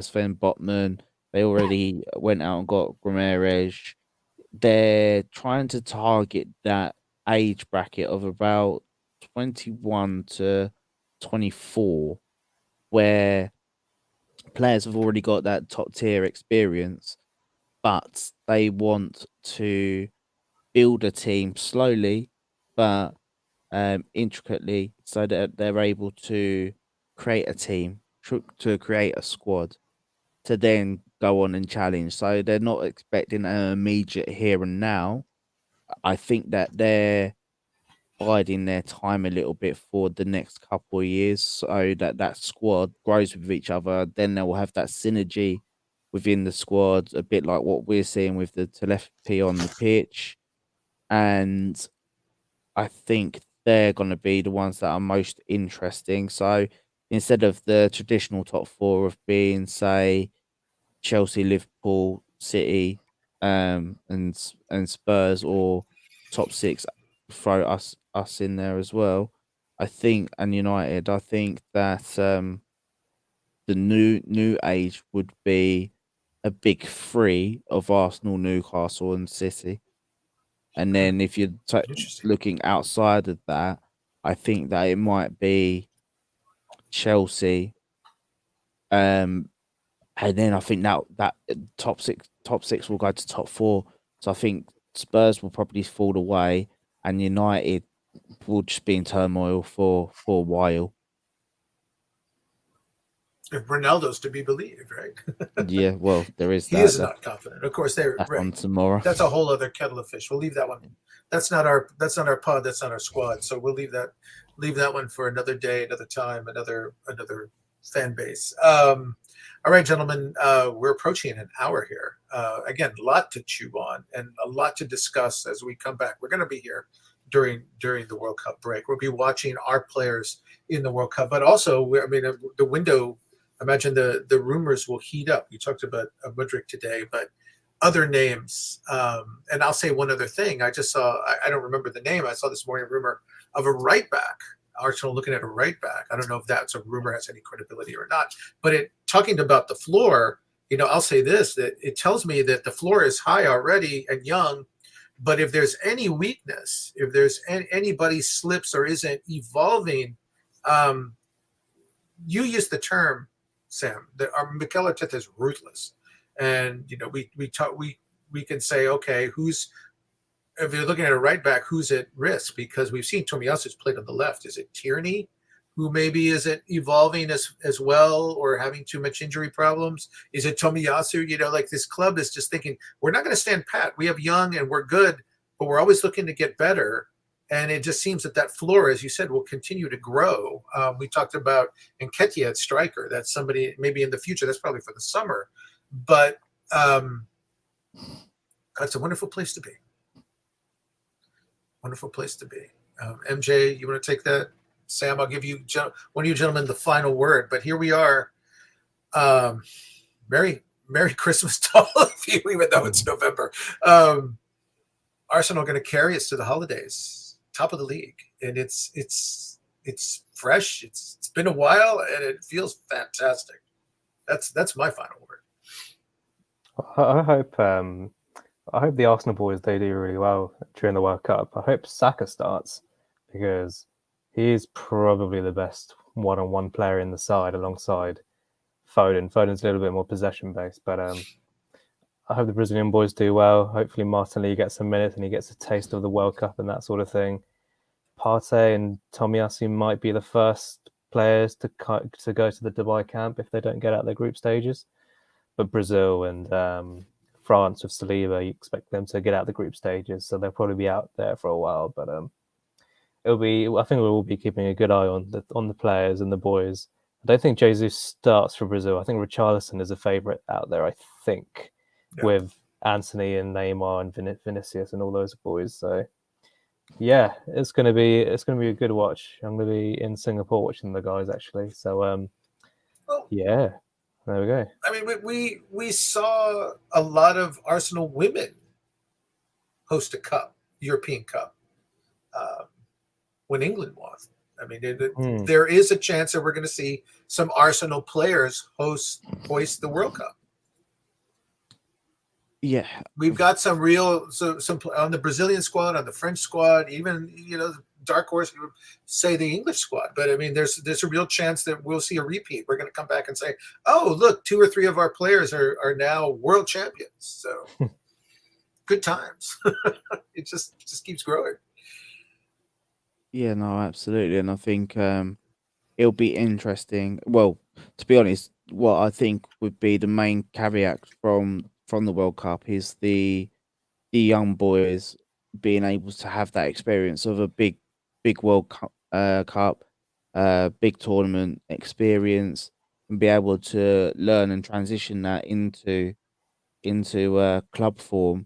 Sven Botman. They already went out and got Ramirez. They're trying to target that age bracket of about 21 to 24, where players have already got that top tier experience, but they want to build a team slowly but intricately so that they're able to create a team, to create a squad to then go on and challenge. So they're not expecting an immediate here and now. I think that they're biding their time a little bit for the next couple of years so that that squad grows with each other. Then they will have that synergy within the squad, a bit like what we're seeing with the telepathy on the pitch. And I think they're going to be the ones that are most interesting. So instead of the traditional top four of being, say, Chelsea, Liverpool, City, and Spurs, or top six, throw us in there as well. I think, and United. I think that the new age would be a big three of Arsenal, Newcastle, and City. And then if you're Interesting. looking outside of that, I think that it might be Chelsea. And then I think that top six will go to top four. So I think Spurs will probably fall away, and United will just be in turmoil for a while. If Ronaldo's to be believed, right? Yeah, well, there is He that. is not confident. Of course, they're That's right. on tomorrow. That's a whole other kettle of fish. We'll leave that one. That's not our pod. That's not our squad. So we'll leave that one for another day, another time, another fan base. All right, gentlemen, we're approaching an hour here. Again, a lot to chew on and a lot to discuss as we come back. We're going to be here during the World Cup break. We'll be watching our players in the World Cup, but also, the window. I imagine the rumors will heat up. You talked about Mudryk today, but other names. And I'll say one other thing. I just saw, I don't remember the name. I saw this morning rumor of a right back Arsenal looking at a right back. I don't know if that's a rumor has any credibility or not. But talking about the floor, I'll say this, that it tells me that the floor is high already and young. But if there's any weakness, if there's anybody slips or isn't evolving, you use the term, Sam, that our Mikel Arteta is ruthless. And, we can say, okay, if you're looking at a right back, who's at risk? Because we've seen Tomiyasu's played on the left. Is it Tierney, who maybe isn't evolving as well or having too much injury problems? Is it Tomiyasu? Like this club is just thinking, we're not going to stand pat. We have young and we're good, but we're always looking to get better. And it just seems that floor, as you said, will continue to grow. We talked about Nketiah at striker. That's somebody maybe in the future. That's probably for the summer. But that's a wonderful place to be. Wonderful place to be. MJ, you want to take that? Sam, I'll give you one of you gentlemen the final word. But here we are. Merry Christmas to all of you, even though it's November. Arsenal are going to carry us to the holidays, top of the league, and it's fresh. It's been a while, and it feels fantastic. That's my final word. I hope the Arsenal boys, they do really well during the World Cup. I hope Saka starts because he is probably the best one-on-one player in the side alongside Foden. Foden's a little bit more possession-based, but I hope the Brazilian boys do well. Hopefully Martinelli gets some minutes and he gets a taste of the World Cup and that sort of thing. Partey and Tomiyasu might be the first players to go to the Dubai camp if they don't get out their group stages. But Brazil and France with Saliba, you expect them to get out the group stages, so they'll probably be out there for a while. But I think we'll be keeping a good eye on the players and the boys. I don't think Jesus starts for Brazil. I think Richarlison is a favourite out there. I think with Antony and Neymar and Vinicius and all those boys. So yeah, it's gonna be a good watch. I'm gonna be in Singapore watching the guys actually. So yeah. There we go. I mean, we saw a lot of Arsenal women host a cup, European Cup, when England won. I mean, there is a chance that we're going to see some Arsenal players hoist the World Cup. Yeah, we've got some on the Brazilian squad, on the French squad, even dark horse, you would say the English squad. But I mean, there's a real chance that we'll see a repeat. We're going to come back and say, oh, look, 2 or 3 of our players are now world champions. So good times. It just keeps growing. Yeah, no, absolutely. And I think it'll be interesting. Well, to be honest, what I think would be the main caveat from the World Cup is the young boys being able to have that experience of a big World Cup, big tournament experience, and be able to learn and transition that into club form.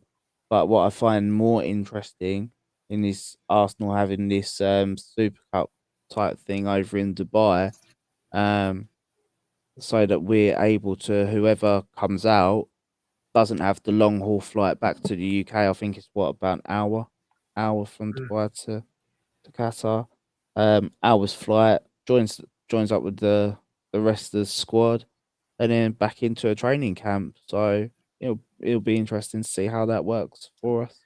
But what I find more interesting in this Arsenal having this Super Cup type thing over in Dubai, so that we're able to, whoever comes out doesn't have the long haul flight back to the UK. I think it's about an hour from Dubai to Qatar. Hour's flight, joins up with the rest of the squad, and then back into a training camp. So it'll be interesting to see how that works for us.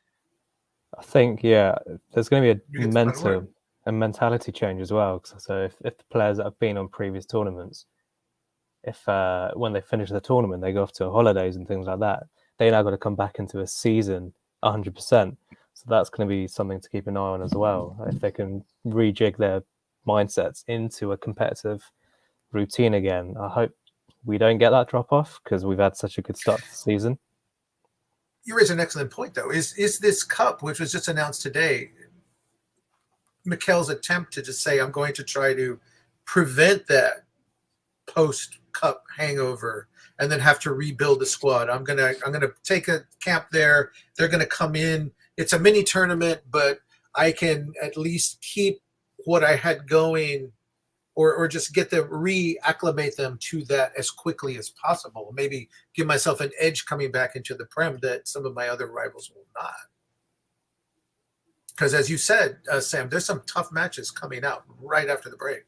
I think there's going to be a mentality change as well. So if the players that have been on previous tournaments, if when they finish the tournament they go off to holidays and things like that, they now got to come back into a season 100%. So that's going to be something to keep an eye on as well. If they can rejig their mindsets into a competitive routine again, I hope we don't get that drop off because we've had such a good start to the season. You raise an excellent point, though. Is this cup, which was just announced today, Mikel's attempt to just say, I'm going to try to prevent that post-cup hangover and then have to rebuild the squad? I'm gonna take a camp there. They're gonna come in. It's a mini tournament, but I can at least keep what I had going, or just get them, reacclimate them to that as quickly as possible. Maybe give myself an edge coming back into the Prem that some of my other rivals will not. Because as you said, Sam, there's some tough matches coming out right after the break.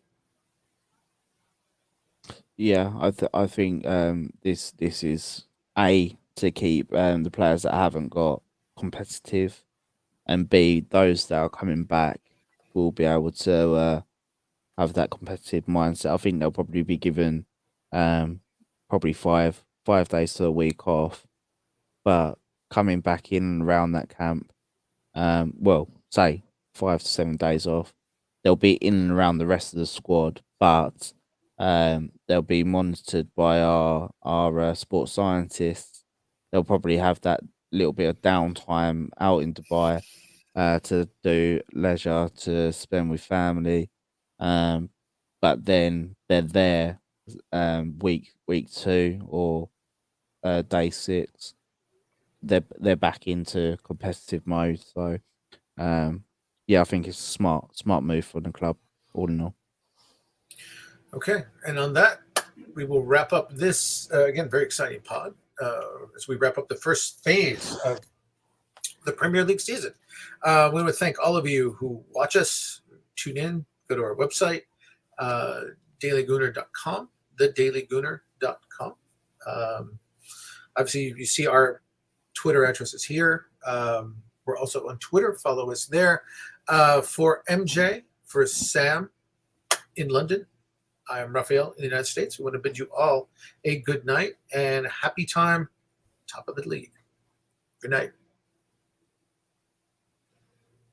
Yeah, I think this is A, to keep the players that haven't got competitive, and B, those that are coming back will be able to have that competitive mindset. I think they'll probably be given probably five days to a week off, but coming back in and around that camp, well, say 5 to 7 days off, they'll be in and around the rest of the squad, but they'll be monitored by our sports scientists. They'll probably have that little bit of downtime out in Dubai to do leisure, to spend with family. Um, but then they're there week 2 or day 6. They're back into competitive mode. So yeah, I think it's a smart move for the club, all in all. Okay, and on that, we will wrap up this again very exciting pod as we wrap up the first phase of the Premier League season. We want to thank all of you who watch us, tune in, go to our website, dailygooner.com, thedailygooner.com. Obviously, you see our Twitter addresses here. We're also on Twitter. Follow us there. For MJ, for Sam in London, I am Raphael in the United States. We want to bid you all a good night and happy time, top of the league. Good night.